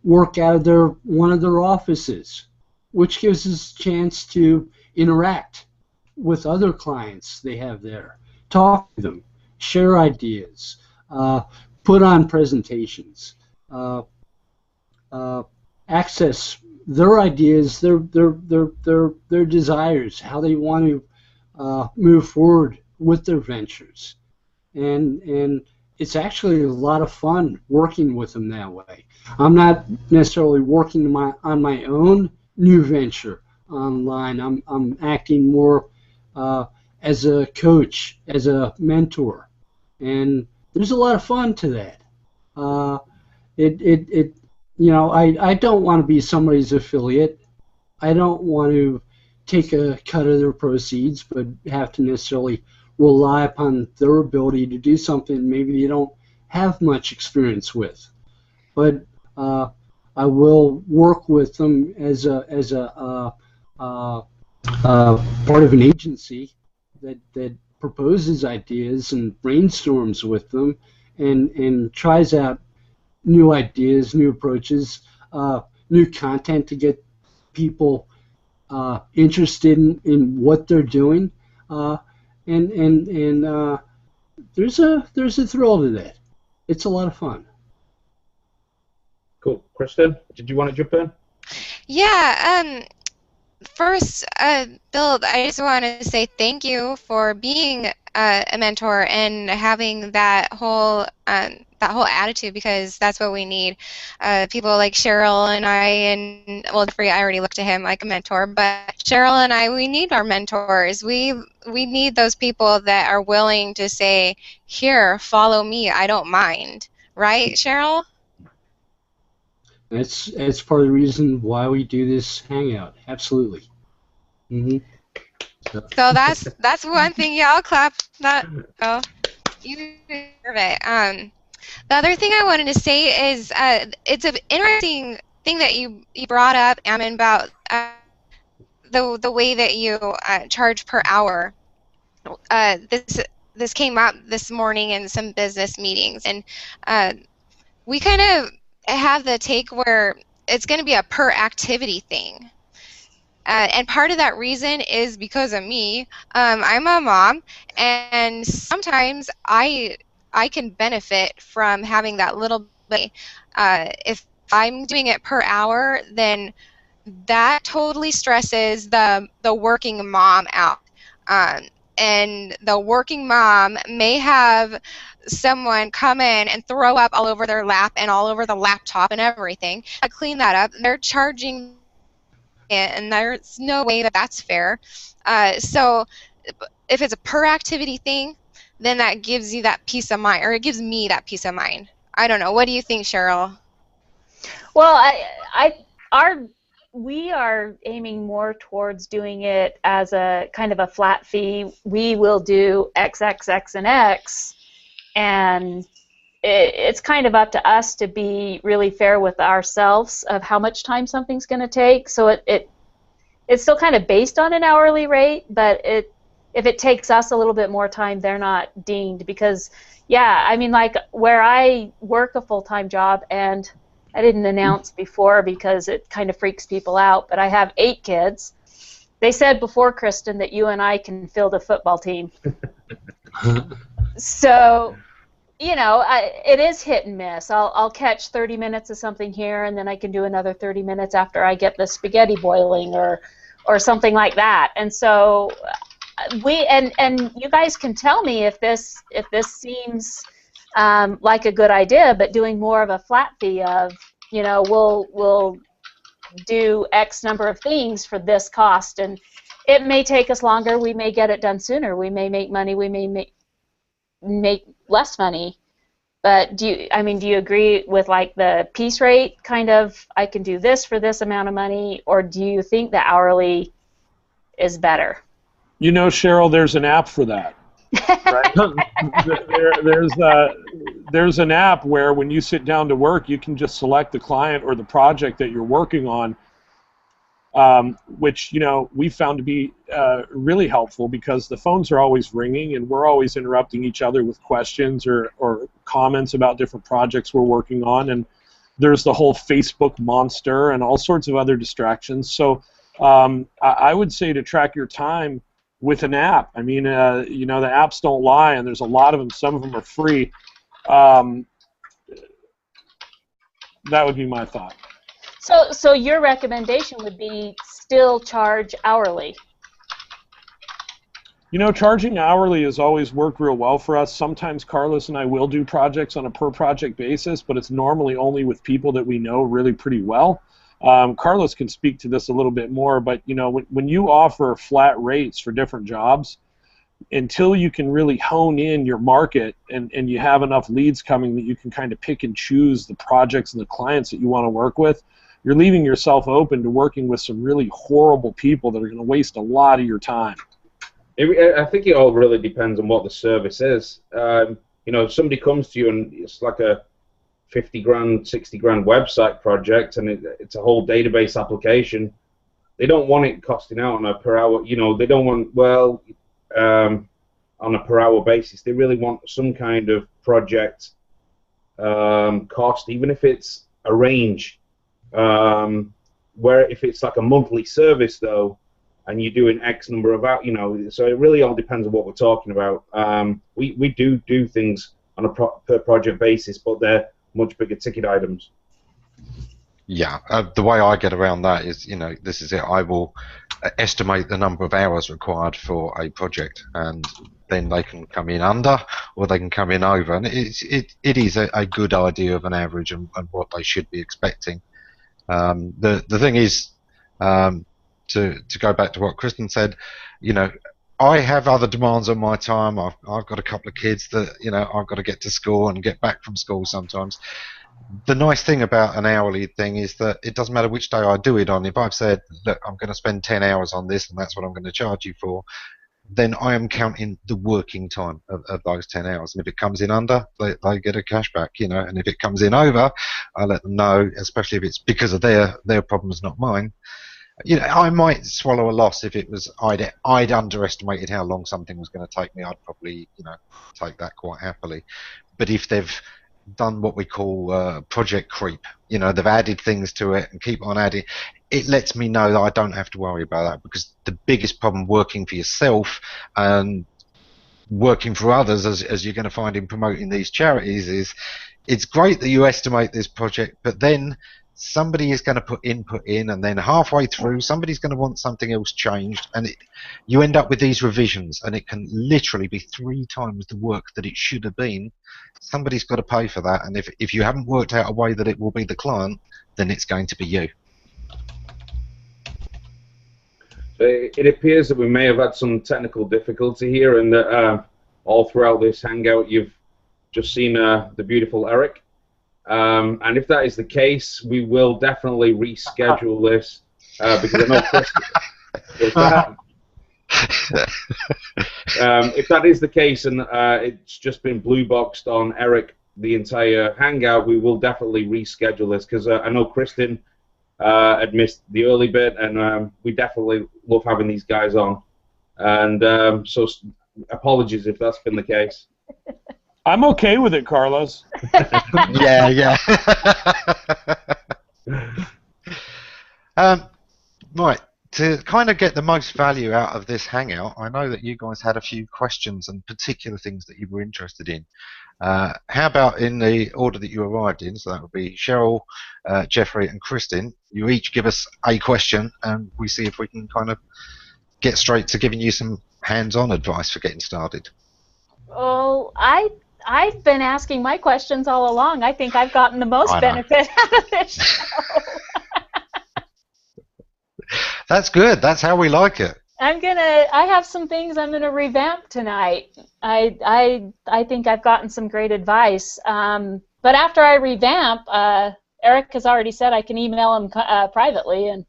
work out of one of their offices, which gives us a chance to interact with other clients they have there, talk to them, share ideas, put on presentations, access their ideas, their desires, how they want to move forward with their ventures, and it's actually a lot of fun working with them that way. I'm not necessarily working on my own new venture online. I'm acting more as a coach, as a mentor, and there's a lot of fun to that. I don't want to be somebody's affiliate. I don't want to take a cut of their proceeds, but have to necessarily rely upon their ability to do something maybe they don't have much experience with. But I will work with them as a part of an agency that proposes ideas and brainstorms with them and tries out new ideas, new approaches, new content to get people interested in what they're doing, and there's a thrill to that. It's a lot of fun. Cool. Kristin, did you want to jump in? Yeah. First, Bill, I just want to say thank you for being a mentor and having that whole attitude, because that's what we need. People like Sherrill and I, and well, Geoffrey, I already looked to him like a mentor, but Sherrill and I, we need our mentors. We need those people that are willing to say, "Here, follow me. I don't mind." Right, Sherrill? That's part of the reason why we do this hangout. Absolutely. Mm-hmm. So that's one thing. Yeah, I'll clap. Oh, you deserve it. The other thing I wanted to say is it's an interesting thing that you brought up, Ammon, about the way that you charge per hour. This came up this morning in some business meetings, and we kind of have the take where it's going to be a per activity thing. And part of that reason is because of me. I'm a mom, and sometimes I can benefit from having that little bit. If I'm doing it per hour, then that totally stresses the working mom out. And the working mom may have someone come in and throw up all over their lap and all over the laptop and everything. I clean that up. They're charging, and there's no way that that's fair. So if it's a per activity thing, then that gives you that peace of mind, or it gives me that peace of mind. I don't know. What do you think, Sherrill? Well, we are aiming more towards doing it as a kind of a flat fee. We will do X, X, X, and X, and it's kind of up to us to be really fair with ourselves of how much time something's going to take. So it's still kind of based on an hourly rate, but if it takes us a little bit more time, they're not dinged. Because, yeah, I mean, like where I work a full-time job, and I didn't announce before because it kind of freaks people out, but I have 8 kids. They said before, Kristin, that you and I can field a football team. So, you know, it is hit and miss. I'll catch 30 minutes of something here, and then I can do another 30 minutes after I get the spaghetti boiling or something like that. And so and you guys can tell me if this seems like a good idea, but doing more of a flat fee of, you know, we'll do X number of things for this cost, and it may take us longer. We may get it done sooner. We may make money. We may make less money. But do you agree with like the piece rate kind of, I can do this for this amount of money, or do you think the hourly is better? You know, Sherrill, there's an app for that. Right? There's an app where when you sit down to work, you can just select the client or the project that you're working on, which, you know, we found to be really helpful because the phones are always ringing and we're always interrupting each other with questions or comments about different projects we're working on, and there's the whole Facebook monster and all sorts of other distractions. So I would say to track your time with an app. I mean, you know, the apps don't lie, and there's a lot of them. Some of them are free. That would be my thought. So your recommendation would be still charge hourly? You know, charging hourly has always worked real well for us. Sometimes Carlos and I will do projects on a per-project basis, but it's normally only with people that we know really pretty well. Carlos can speak to this a little bit more, but you know, when you offer flat rates for different jobs, until you can really hone in your market and you have enough leads coming that you can kind of pick and choose the projects and the clients that you want to work with, you're leaving yourself open to working with some really horrible people that are going to waste a lot of your time. I think it all really depends on what the service is. You know, if somebody comes to you and it's like a 50 grand, 60 grand website project, and it's a whole database application, they don't want it costing out on a per hour, you know, they don't want, well, on a per hour basis. They really want some kind of project cost, even if it's a range, where if it's like a monthly service though, and you're doing X number of out, you know, so it really all depends on what we're talking about. We do things on a per project basis, but they're much bigger ticket items. Yeah, the way I get around that is, you know, this is it. I will estimate the number of hours required for a project, and then they can come in under or they can come in over, and it is a good idea of an average and what they should be expecting. The thing is, to go back to what Kristin said, you know, I have other demands on my time. I've got a couple of kids that, you know, I've got to get to school and get back from school sometimes. The nice thing about an hourly thing is that it doesn't matter which day I do it on. If I've said, look, I'm going to spend 10 hours on this and that's what I'm going to charge you for, then I am counting the working time of those 10 hours. And if it comes in under, they get a cashback, you know. And if it comes in over, I let them know, especially if it's because of their problems, not mine. You know, I might swallow a loss if it was I'd underestimated how long something was going to take me. I'd probably, you know, take that quite happily. But if they've done what we call project creep, you know, they've added things to it and keep on adding, it lets me know that I don't have to worry about that, because the biggest problem working for yourself and working for others, as you're going to find in promoting these charities, is it's great that you estimate this project, but then somebody is going to put input in, and then halfway through somebody's going to want something else changed, and you end up with these revisions, and it can literally be 3 times the work that it should have been. Somebody's got to pay for that, and if you haven't worked out a way that it will be the client, then it's going to be you. It appears that we may have had some technical difficulty here, and that all throughout this hangout you've just seen the beautiful Erik. And if that is the case, we will definitely reschedule this because I know Kristin. If that is the case and it's just been blue boxed on Erik the entire hangout, we will definitely reschedule this because I know Kristin had missed the early bit, and we definitely love having these guys on. And so apologies if that's been the case. I'm okay with it, Carlos. Yeah. Right. To kind of get the most value out of this hangout, I know that you guys had a few questions and particular things that you were interested in. How about in the order that you arrived in? So that would be Sherrill, Geoffrey, and Kristin. You each give us a question, and we see if we can kind of get straight to giving you some hands-on advice for getting started. Well, I've been asking my questions all along. I think I've gotten the most benefit out of this show. That's good. That's how we like it. I have some things I'm gonna revamp tonight. I think I've gotten some great advice. But after I revamp, Erik has already said I can email him privately and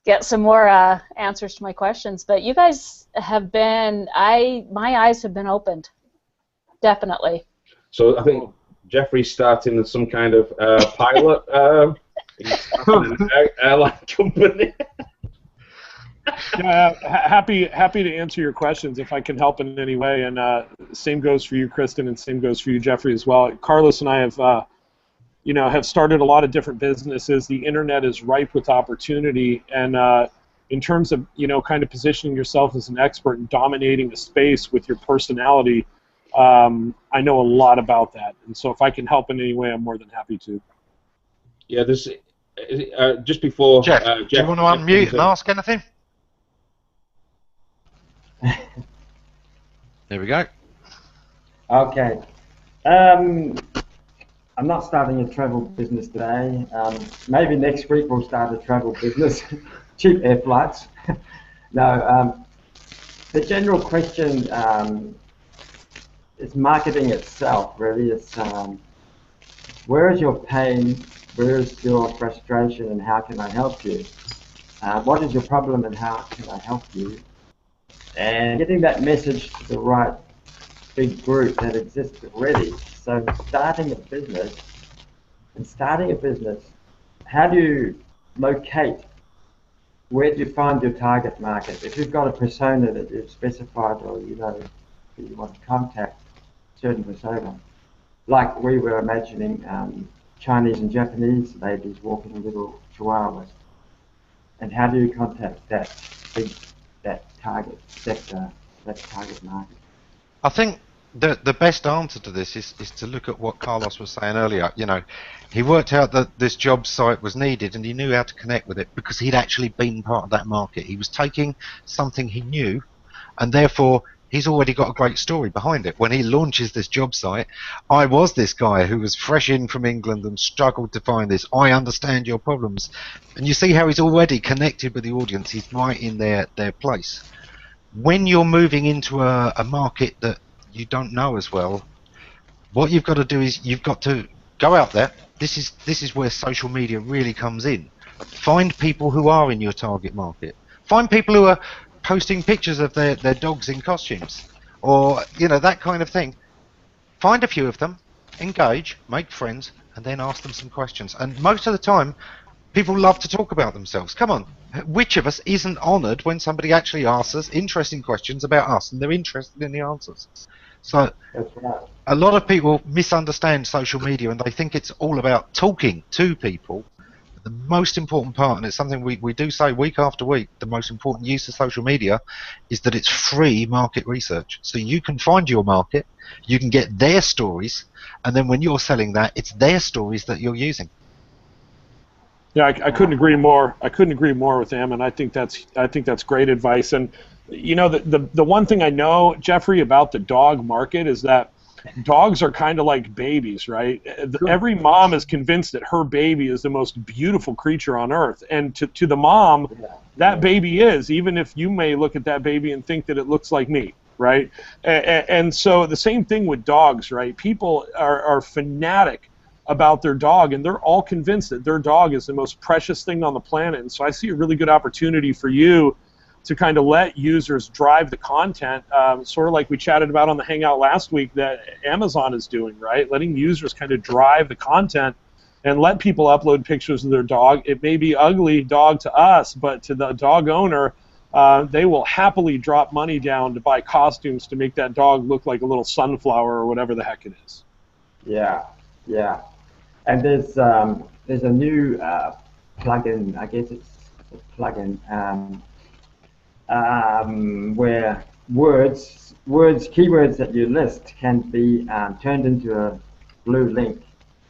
get some more answers to my questions. But you guys have been, my eyes have been opened, definitely. So I think Geoffrey's starting as some kind of pilot. He's starting an airline company. Yeah, happy to answer your questions if I can help in any way. And same goes for you, Kristin, and same goes for you, Geoffrey, as well. Carlos and I have started a lot of different businesses. The internet is ripe with opportunity, and in terms of kind of positioning yourself as an expert and dominating the space with your personality, I know a lot about that. And so if I can help in any way, I'm more than happy to. Yeah, this just before Jeff, do you want to unmute and ask anything? There we go. Okay. I'm not starting a travel business today. Maybe next week we'll start a travel business. Cheap air flights. No. The general question is marketing itself. Really, it's where is your pain? Where is your frustration, and how can I help you? What is your problem, and how can I help you? And getting that message to the right big group that exists already. So starting a business, how do you locate, where do you find your target market? If you've got a persona that you've specified, or that you want to contact a certain persona, like we were imagining Chinese and Japanese ladies walking little chihuahuas. And how do you contact that target sector, that target market? I think the best answer to this is to look at what Carlos was saying earlier. He worked out that this job site was needed, and he knew how to connect with it because he'd actually been part of that market. He was taking something he knew, and therefore he's already got a great story behind it. When he launches this job site, I was this guy who was fresh in from England and struggled to find this. I understand your problems. And you see how he's already connected with the audience. He's right in their place. When you're moving into a market that you don't know as well, what you've got to do is you've got to go out there. This is where social media really comes in. Find people who are in your target market. Find people who are posting pictures of their dogs in costumes, or that kind of thing. Find a few of them, engage, make friends, and then ask them some questions. And most of the time, people love to talk about themselves. Come on, which of us isn't honoured when somebody actually asks us interesting questions about us, and they're interested in the answers? So That's right. a lot of people misunderstand social media, and they think it's all about talking to people. The most important part, and it's something we do say week after week, the most important use of social media is that it's free market research. So you can find your market, you can get their stories, and then when you're selling that, it's their stories that you're using. Yeah, I couldn't agree more. I couldn't agree more with Ammon. I think that's great advice. And the one thing I know, Geoffrey, about the dog market is that dogs are kind of like babies, right? Sure. Every mom is convinced that her baby is the most beautiful creature on earth, and to the mom, that baby is, even if you may look at that baby and think that it looks like me, right? And so the same thing with dogs, right? People are fanatic about their dog, and they're all convinced that their dog is the most precious thing on the planet. And so I see a really good opportunity for you to kind of let users drive the content, sort of like we chatted about on the Hangout last week that Amazon is doing, right? Letting users kind of drive the content and let people upload pictures of their dog. It may be ugly dog to us, but to the dog owner, they will happily drop money down to buy costumes to make that dog look like a little sunflower or whatever the heck it is. Yeah, yeah. And there's a new plugin, I guess it's a plugin, where keywords that you list can be turned into a blue link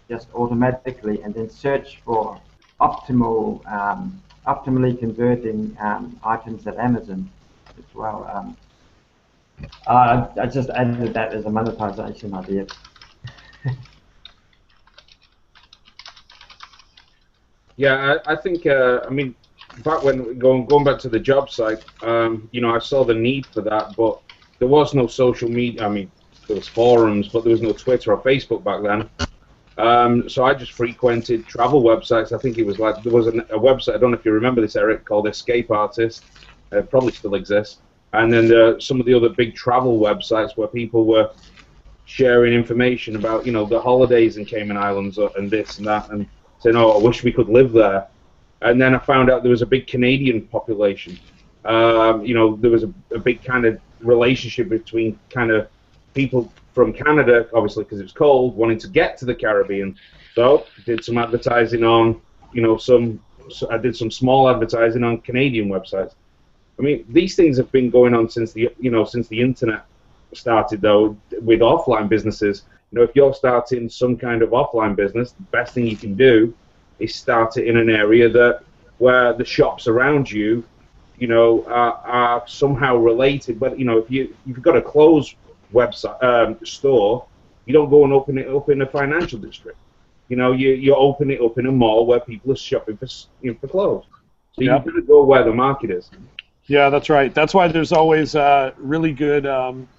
just automatically, and then search for optimally converting items at Amazon as well. I just added that as a monetization idea. Yeah, I think, I mean, back when going back to the job site, you know, I saw the need for that, but there was no social media. I mean, there was forums, but there was no Twitter or Facebook back then. So I just frequented travel websites. I think it was like, there was a website, I don't know if you remember this, Eric, called Escape Artist. It probably still exists. And then some of the other big travel websites where people were sharing information about, you know, the holidays in Cayman Islands and this and that, and saying, oh, I wish we could live there. And then I found out there was a big Canadian population. You know, there was a big kind of relationship between kind of people from Canada, obviously because it's cold, wanting to get to the Caribbean. So did some advertising on, you know, I did some small advertising on Canadian websites. I mean, these things have been going on since the internet started, though, with offline businesses. You know, if you're starting some kind of offline business, the best thing you can do is start it in an area where the shops around you, you know, are somehow related. But you know, if you've got a closed website store, you don't go and open it up in a financial district. You know, you open it up in a mall where people are shopping for clothes. So you've got to go where the market is. Yeah, that's right. That's why there's always really good,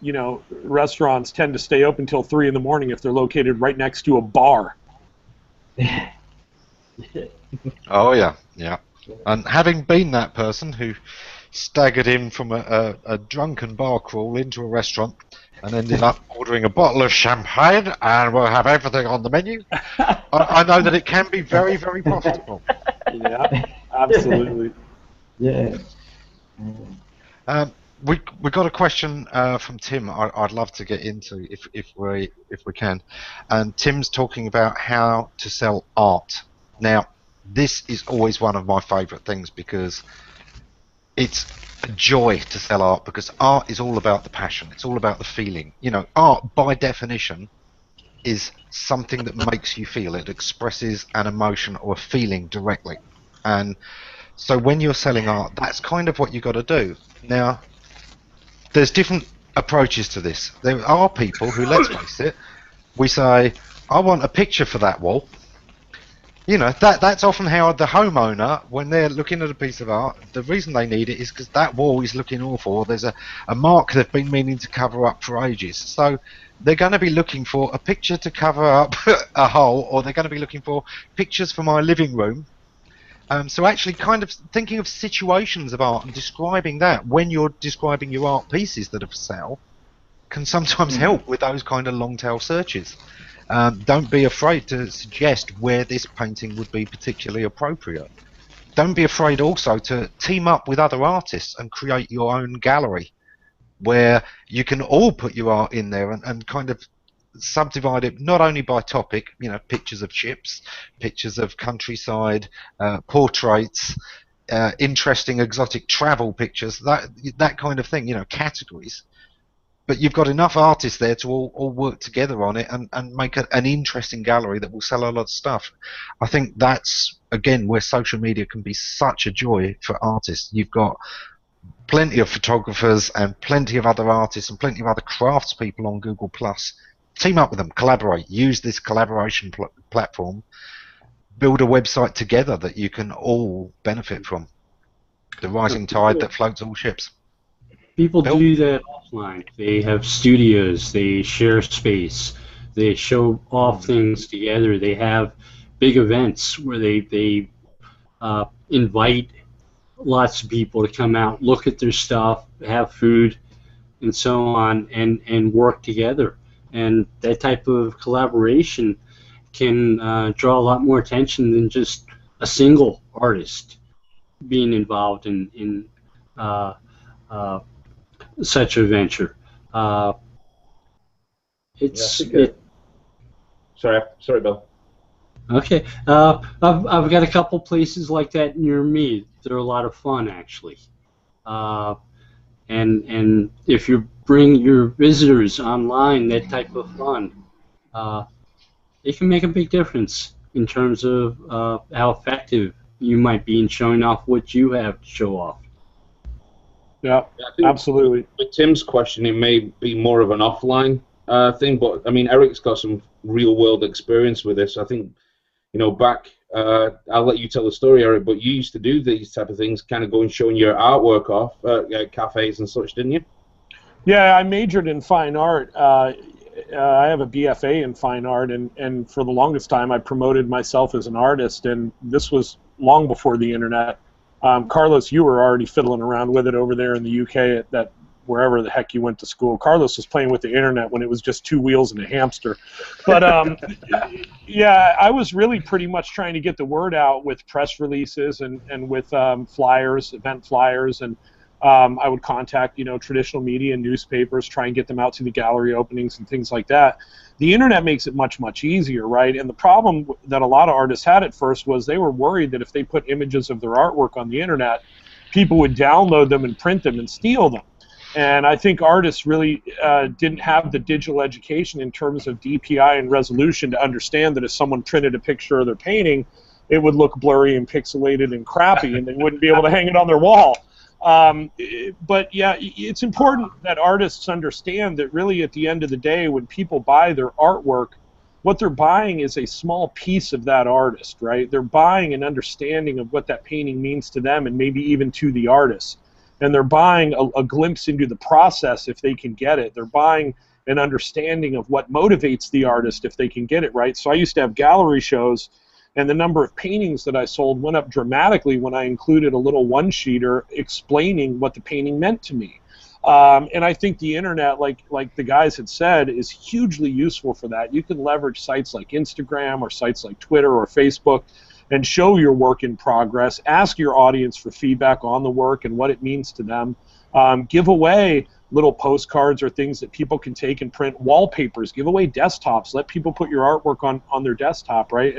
you know, restaurants tend to stay open till 3 in the morning if they're located right next to a bar. Oh yeah, yeah. And having been that person who staggered in from a drunken bar crawl into a restaurant and ended up ordering a bottle of champagne and we'll have everything on the menu, I know that it can be very, very profitable. Yeah, absolutely. Yeah. We got a question from Tim. I'd love to get into if we can, and Tim's talking about how to sell art. Now, this is always one of my favourite things because it's a joy to sell art, because art is all about the passion. It's all about the feeling. You know, art by definition is something that makes you feel. It expresses an emotion or a feeling directly, and so when you're selling art, that's kind of what you've got to do. Now, there's different approaches to this. There are people who, let's face it, we say, I want a picture for that wall. You know, that's often how the homeowner, when they're looking at a piece of art, the reason they need it is because that wall is looking awful, or there's a mark they've been meaning to cover up for ages. So they're going to be looking for a picture to cover up a hole, or they're going to be looking for pictures for my living room. So actually kind of thinking of situations of art and describing that when you're describing your art pieces that are for sale can sometimes help with those kind of long tail searches. Don't be afraid to suggest where this painting would be particularly appropriate. Don't be afraid also to team up with other artists and create your own gallery where you can all put your art in there and kind of subdivide it not only by topic, you know, pictures of ships, pictures of countryside, portraits, interesting exotic travel pictures, that kind of thing, you know, categories. But you've got enough artists there to all work together on it and make an interesting gallery that will sell a lot of stuff. I think that's, again, where social media can be such a joy for artists. You've got plenty of photographers and plenty of other artists and plenty of other craftspeople on Google+. Team up with them, collaborate, use this collaboration platform, build a website together that you can all benefit from. The rising tide that floats all ships. People do that offline. They have studios, they share space, they show off things together, they have big events where they invite lots of people to come out, look at their stuff, have food, and so on, and work together. And that type of collaboration can draw a lot more attention than just a single artist being involved in such a venture. Sorry, Bill. Okay, I've got a couple places like that near me. They're a lot of fun, actually. And if you bring your visitors online, that type of fun, it can make a big difference in terms of how effective you might be in showing off what you have to show off. Yeah, absolutely. With Tim's question, it may be more of an offline thing, but I mean, Erik's got some real-world experience with this. I think, you know, back, I'll let you tell the story, Erik, but you used to do these type of things, kind of going showing your artwork off at cafes and such, didn't you? Yeah, I majored in fine art. I have a BFA in fine art, and for the longest time I promoted myself as an artist, and this was long before the internet. Carlos, you were already fiddling around with it over there in the UK at that wherever the heck you went to school. Carlos was playing with the internet when it was just 2 wheels and a hamster. But yeah, I was really pretty much trying to get the word out with press releases and with flyers, event flyers, and I would contact, you know, traditional media and newspapers, try and get them out to the gallery openings and things like that. The internet makes it much, much easier, right? And the problem that a lot of artists had at first was they were worried that if they put images of their artwork on the internet, people would download them and print them and steal them. And I think artists really didn't have the digital education in terms of DPI and resolution to understand that if someone printed a picture of their painting, it would look blurry and pixelated and crappy, and they wouldn't be able to hang it on their wall. But yeah, it's important that artists understand that really at the end of the day, when people buy their artwork, what they're buying is a small piece of that artist, right? They're buying an understanding of what that painting means to them and maybe even to the artist. And they're buying a glimpse into the process if they can get it. They're buying an understanding of what motivates the artist if they can get it, right? So I used to have gallery shows, and the number of paintings that I sold went up dramatically when I included a little one-sheeter explaining what the painting meant to me. And I think the internet, like the guys had said, is hugely useful for that. You can leverage sites like Instagram or sites like Twitter or Facebook and show your work in progress, ask your audience for feedback on the work and what it means to them, give away little postcards or things that people can take and print, wallpapers, give away desktops, let people put your artwork on their desktop, right?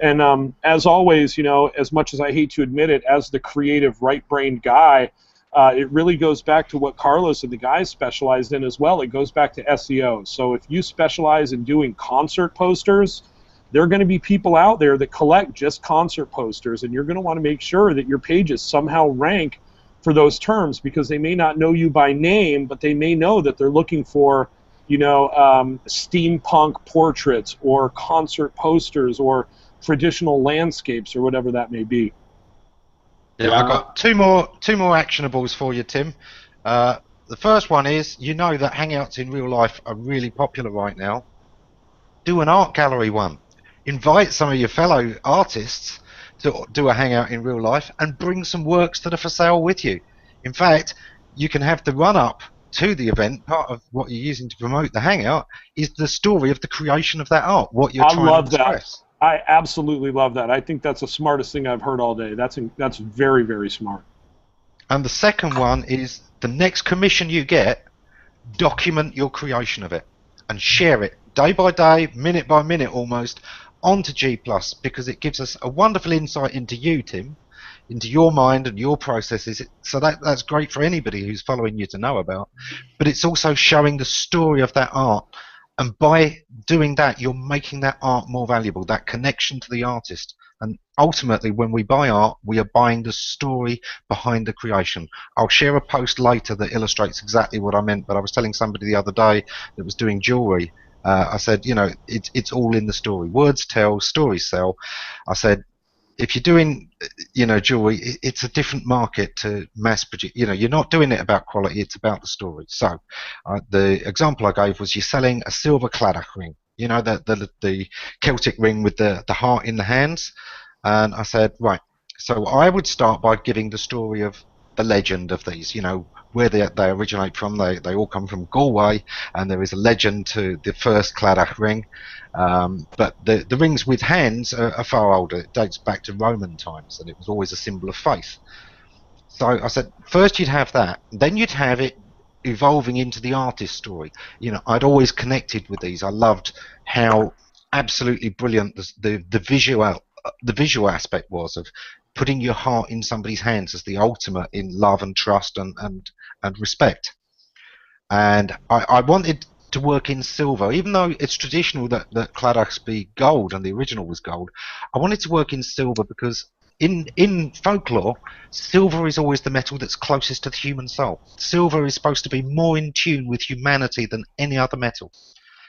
And as always, you know, as much as I hate to admit it, as the creative right-brained guy, it really goes back to what Carlos and the guys specialized in as well. It goes back to SEO. So if you specialize in doing concert posters, there are going to be people out there that collect just concert posters, and you're going to want to make sure that your pages somehow rank for those terms, because they may not know you by name, but they may know that they're looking for, you know, steampunk portraits or concert posters or traditional landscapes or whatever that may be. Yeah, I've got two more actionables for you, Tim. The first one is, you know that hangouts in real life are really popular right now. Do an art gallery one. Invite some of your fellow artists to do a hangout in real life and bring some works that are for sale with you. In fact, you can have the run-up to the event. Part of what you're using to promote the hangout is the story of the creation of that art, what you're trying to express. I absolutely love that. I think that's the smartest thing I've heard all day. That's very, very smart. And the second one is, the next commission you get, document your creation of it and share it day by day, minute by minute almost, onto G+, because it gives us a wonderful insight into you, Tim, into your mind and your processes. So that's great for anybody who's following you to know about. But it's also showing the story of that art. And by doing that, you're making that art more valuable, that connection to the artist. And ultimately, when we buy art, we are buying the story behind the creation. I'll share a post later that illustrates exactly what I meant, but I was telling somebody the other day that was doing jewelry. I said, you know, it's all in the story. Words tell, stories sell. I said, if you're doing, you know, jewelry, it's a different market to mass produce. You know, you're not doing it about quality, it's about the story. So the example I gave was, you're selling a silver cladach ring, you know, the Celtic ring with the heart in the hands. And I said, right, So I would start by giving the story of the legend of these, where they originate from. They all come from Galway, and there is a legend to the first Clodagh ring. But the rings with hands are far older. It dates back to Roman times, and it was always a symbol of faith. So I said, first you'd have that, then you'd have it evolving into the artist story. I'd always connected with these. I loved how absolutely brilliant the visual aspect was of putting your heart in somebody's hands as the ultimate in love and trust and respect. And I wanted to work in silver, even though it's traditional that Claddachs be gold and the original was gold. I wanted to work in silver because in folklore, silver is always the metal that's closest to the human soul. Silver is supposed to be more in tune with humanity than any other metal.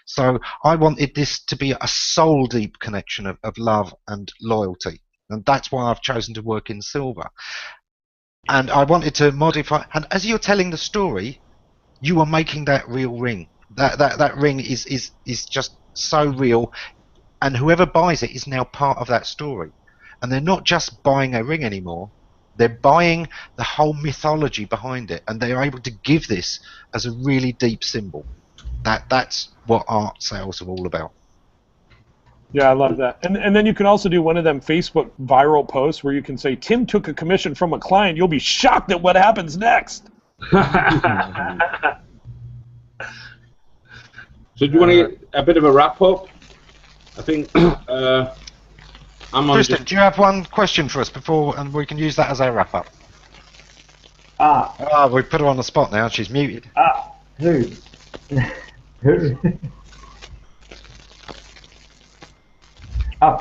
So I wanted this to be a soul-deep connection of love and loyalty. And that's why I've chosen to work in silver. And I wanted to modify, and as you're telling the story, you are making that real ring. That ring is just so real, and whoever buys it is now part of that story. And they're not just buying a ring anymore, they're buying the whole mythology behind it, and they're able to give this as a really deep symbol. That's what art sales are all about. Yeah, I love that. And then you can also do one of them Facebook viral posts where you can say, Tim took a commission from a client. You'll be shocked at what happens next. So do you want to get a bit of a wrap-up? I think Kristin, do you have one question for us before, and we can use that as our wrap-up? We put her on the spot now. She's muted. Who? Who?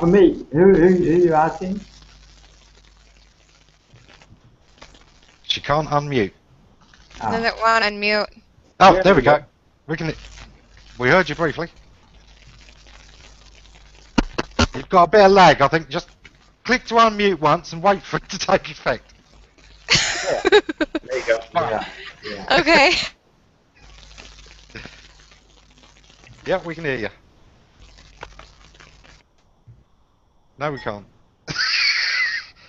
For me, who are you asking? She can't unmute. Doesn't want to unmute. Oh, Yeah, there we go. We heard you briefly. You've got a bit of lag, I think. Just click to unmute once and wait for it to take effect. There you go. Yeah. Okay. Yeah, we can hear you. No, we can't.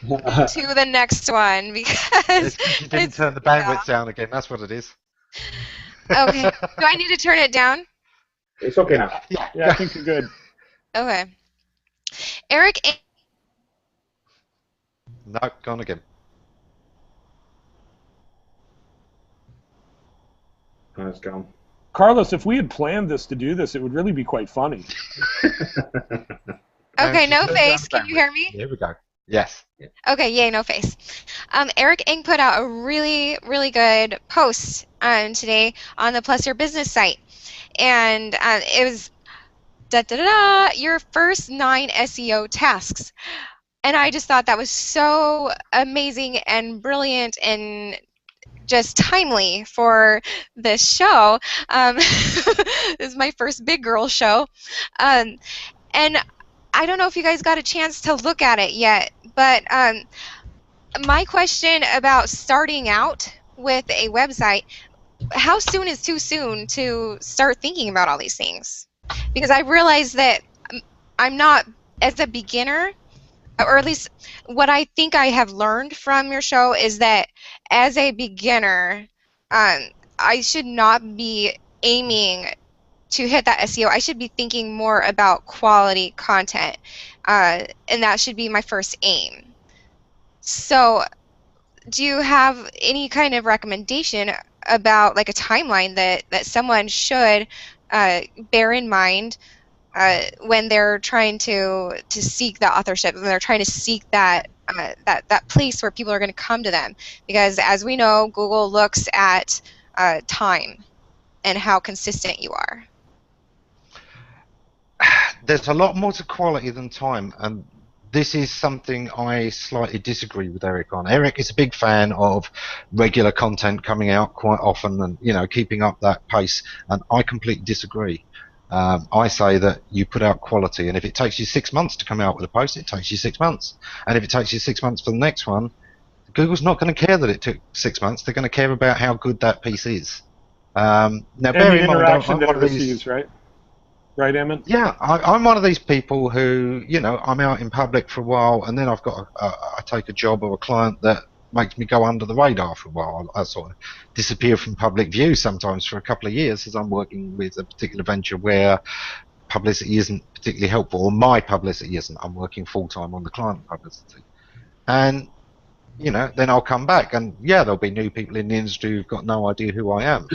To the next one because You didn't turn the bandwidth down again. That's what it is. Okay. Do I need to turn it down? It's okay now. Yeah, I think you're good. Okay. Erik. No, gone again. Oh, it's gone. Carlos, if we had planned this to do this, it would really be quite funny. Okay, no face. Can you hear me? Here we go. Yes. Okay, yay, no face. Erik Ing put out a really, really good post today on the Plus Your Business site. And it was your first 9 SEO tasks. And I just thought that was so amazing and brilliant and just timely for this show. This is my first big girl show. And I don't know if you guys got a chance to look at it yet, but my question about starting out with a website, how soon is too soon to start thinking about all these things? Because I realize that I'm not, as a beginner, or at least what I think I have learned from your show is that as a beginner, I should not be aiming to hit that SEO. I should be thinking more about quality content, and that should be my first aim. So do you have any kind of recommendation about like a timeline that someone should bear in mind when they're trying to seek the authorship, when they're trying to seek that that place where people are going to come to them? Because as we know, Google looks at time and how consistent you are. There's a lot more to quality than time, and this is something I slightly disagree with Erik on. Erik is a big fan of regular content coming out quite often and keeping up that pace, and I completely disagree. I say that you put out quality, and if it takes you 6 months to come out with a post, it takes you 6 months. And if it takes you 6 months for the next one, Google's not going to care that it took 6 months. They're going to care about how good that piece is. Now, And bear the in mind, interaction that one it of these, receives, right? Right, Ammon? Yeah, I'm one of these people who, I'm out in public for a while, and then I take a job or a client that makes me go under the radar for a while. I sort of disappear from public view sometimes for a couple of years as I'm working with a particular venture where publicity isn't particularly helpful, or my publicity isn't. I'm working full-time on the client publicity. And, then I'll come back, and yeah, there'll be new people in the industry who've got no idea who I am.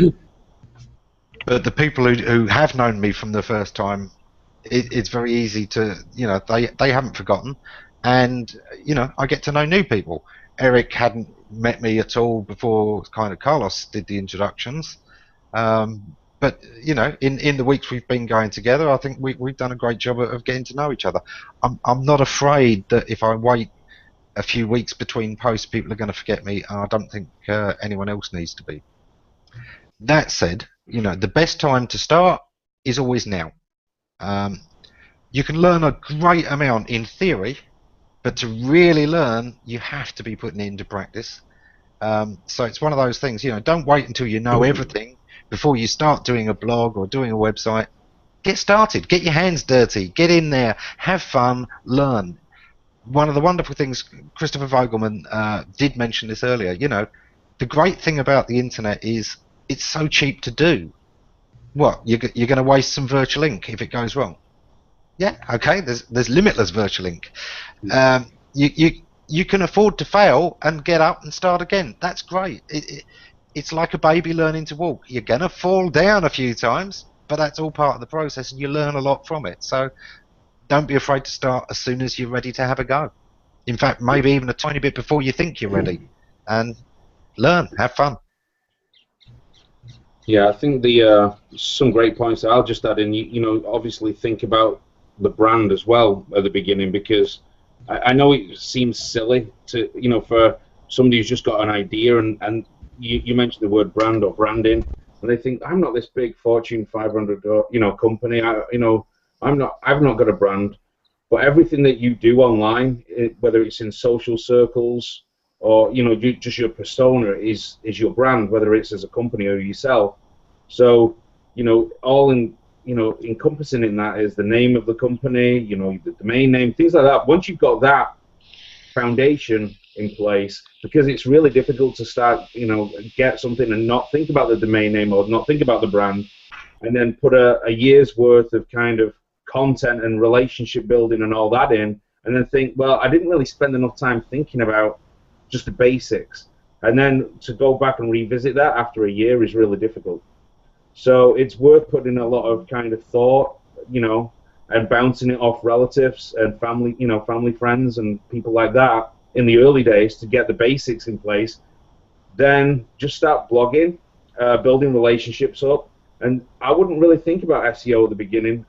But the people who have known me from the first time, it's very easy to, they haven't forgotten. And, I get to know new people. Erik hadn't met me at all before kind of Carlos did the introductions. But, in the weeks we've been going together, I think we've done a great job of getting to know each other. I'm not afraid that if I wait a few weeks between posts, people are going to forget me. And I don't think anyone else needs to be. That said, the best time to start is always now. You can learn a great amount in theory, but to really learn, you have to be putting it into practice. So it's one of those things, don't wait until you know everything before you start doing a blog or doing a website. Get started, get your hands dirty, get in there, have fun, learn. One of the wonderful things, Christopher Vogelman did mention this earlier, the great thing about the internet is it's so cheap to do. What, you're going to waste some virtual ink if it goes wrong? Yeah, okay, there's limitless virtual ink. You can afford to fail and get up and start again. That's great. It's like a baby learning to walk. You're going to fall down a few times, but that's all part of the process, and you learn a lot from it. So don't be afraid to start as soon as you're ready to have a go. In fact, maybe even a tiny bit before you think you're ready. And learn, have fun. Yeah, I think some great points. I'll just add in, obviously think about the brand as well at the beginning, because I know it seems silly to, for somebody who's just got an idea, and you mentioned the word brand or branding, and they think, I'm not this big Fortune 500, company. I've not got a brand. But everything that you do online, whether it's in social circles or just your persona is your brand, whether it's as a company or yourself. So all in encompassing in that is the name of the company, the domain name, things like that. Once you've got that foundation in place, because it's really difficult to start get something and not think about the domain name or not think about the brand, and then put a year's worth of kind of content and relationship building and all that in, and then think, well, I didn't really spend enough time thinking about just the basics, and then to go back and revisit that after a year is really difficult. So it's worth putting a lot of kind of thought, and bouncing it off relatives and family, family friends and people like that in the early days to get the basics in place. Then just start blogging, building relationships up, and I wouldn't really think about SEO at the beginning.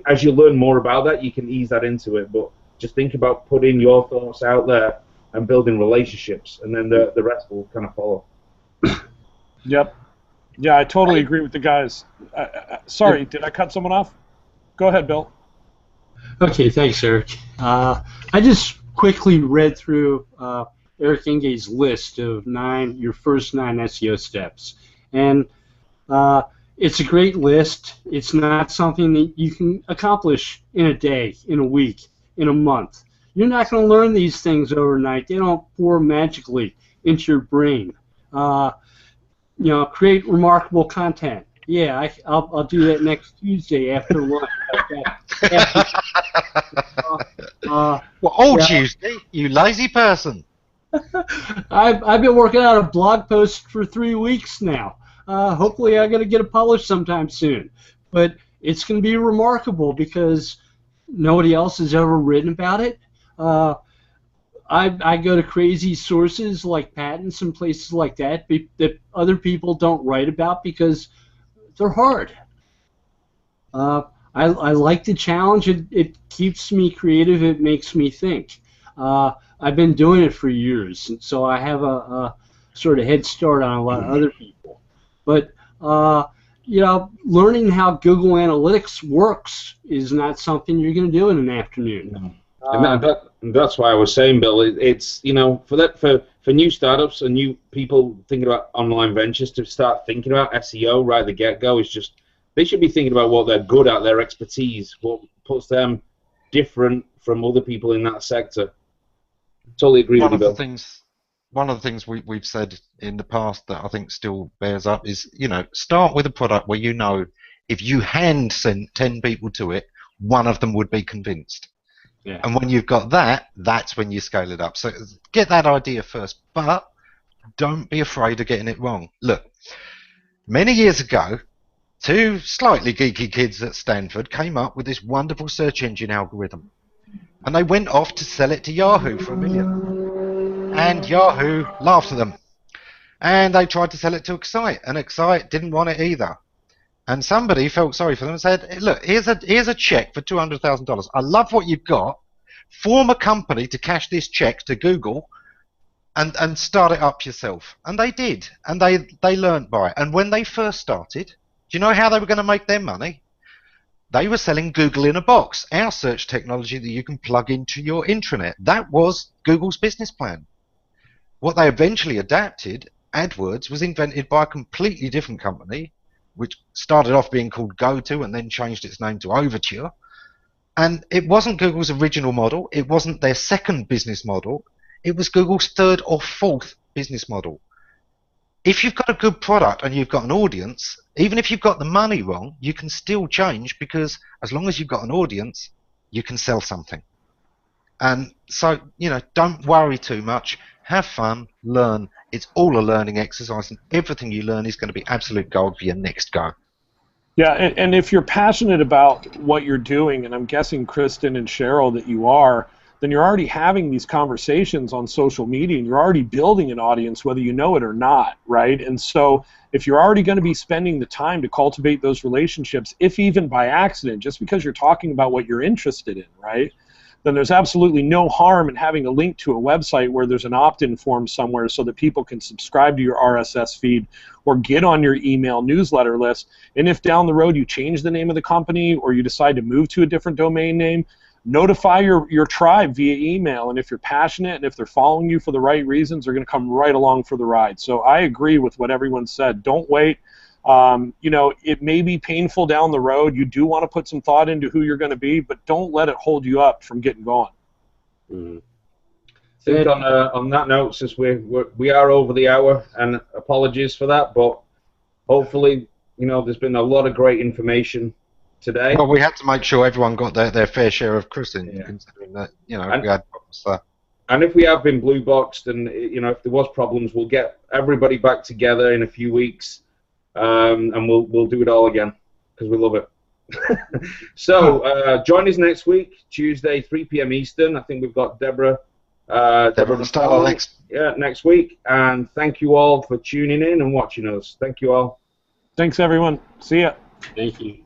As you learn more about that, you can ease that into it, but just think about putting your thoughts out there and building relationships, and then the rest will kind of follow. Yep. Yeah, I totally agree with the guys. Sorry, did I cut someone off? Go ahead, Bill. Okay, thanks, Erik. I just quickly read through Erik Ingay's list of your first 9 SEO steps, and it's a great list. It's not something that you can accomplish in a day, in a week, in a month. You're not going to learn these things overnight. They don't pour magically into your brain. Create remarkable content. Yeah, I'll do that next Tuesday after lunch. Tuesday, you lazy person. I've been working on a blog post for 3 weeks now. Hopefully I'm going to get it published sometime soon. But it's going to be remarkable because nobody else has ever written about it. I go to crazy sources like patents and places like that that other people don't write about because they're hard. I like the challenge. It keeps me creative. It makes me think. I've been doing it for years, so I have a sort of head start on a lot of other people. But learning how Google Analytics works is not something you're going to do in an afternoon. No. And that's why I was saying, Bill, it's for new startups and new people thinking about online ventures to start thinking about SEO right at the get-go is just they should be thinking about what they're good at, their expertise, what puts them different from other people in that sector. Totally agree with you, Bill. One of the things we've said in the past that I think still bears up is, start with a product where if you hand sent 10 people to it, one of them would be convinced. Yeah. And when you've got that, that's when you scale it up. So get that idea first, but don't be afraid of getting it wrong. Look, many years ago, 2 slightly geeky kids at Stanford came up with this wonderful search engine algorithm. And they went off to sell it to Yahoo for $1 million. And Yahoo laughed at them. And they tried to sell it to Excite, and Excite didn't want it either. And somebody felt sorry for them and said, look, here's a check for $200,000. I love what you've got. Form a company to cash this check to Google and start it up yourself. And they did. And they learned by it. And when they first started, do you know how they were going to make their money? They were selling Google in a box, our search technology that you can plug into your intranet. That was Google's business plan. What they eventually adapted, AdWords, was invented by a completely different company, which started off being called GoTo and then changed its name to Overture. And it wasn't Google's original model. It wasn't their second business model. It was Google's third or fourth business model. If you've got a good product and you've got an audience, even if you've got the money wrong, you can still change, because as long as you've got an audience, you can sell something. And so, don't worry too much. Have fun, learn. It's all a learning exercise, and everything you learn is going to be absolute gold for your next go. Yeah, and if you're passionate about what you're doing, and I'm guessing, Kristin and Sherrill, that you are, then you're already having these conversations on social media, and you're already building an audience, whether you know it or not, right? And so if you're already going to be spending the time to cultivate those relationships, if even by accident, just because you're talking about what you're interested in, right, then there's absolutely no harm in having a link to a website where there's an opt-in form somewhere so that people can subscribe to your RSS feed or get on your email newsletter list. And if down the road you change the name of the company or you decide to move to a different domain name, notify your tribe via email. And if you're passionate and if they're following you for the right reasons, they're going to come right along for the ride. So I agree with what everyone said. Don't wait. It may be painful down the road. You do want to put some thought into who you're going to be, but don't let it hold you up from getting going. I think on that note, since we are over the hour, and apologies for that, but hopefully, there's been a lot of great information today. Well, we had to make sure everyone got their fair share of Kristin, Yeah. considering that, we had problems there. And if we have been blue boxed, and if there was problems, we'll get everybody back together in a few weeks, and we'll do it all again, because we love it. So join us next week, Tuesday, 3 p.m. Eastern. I think we've got Deborah next week. And thank you all for tuning in and watching us. Thank you all. Thanks, everyone. See ya. Thank you.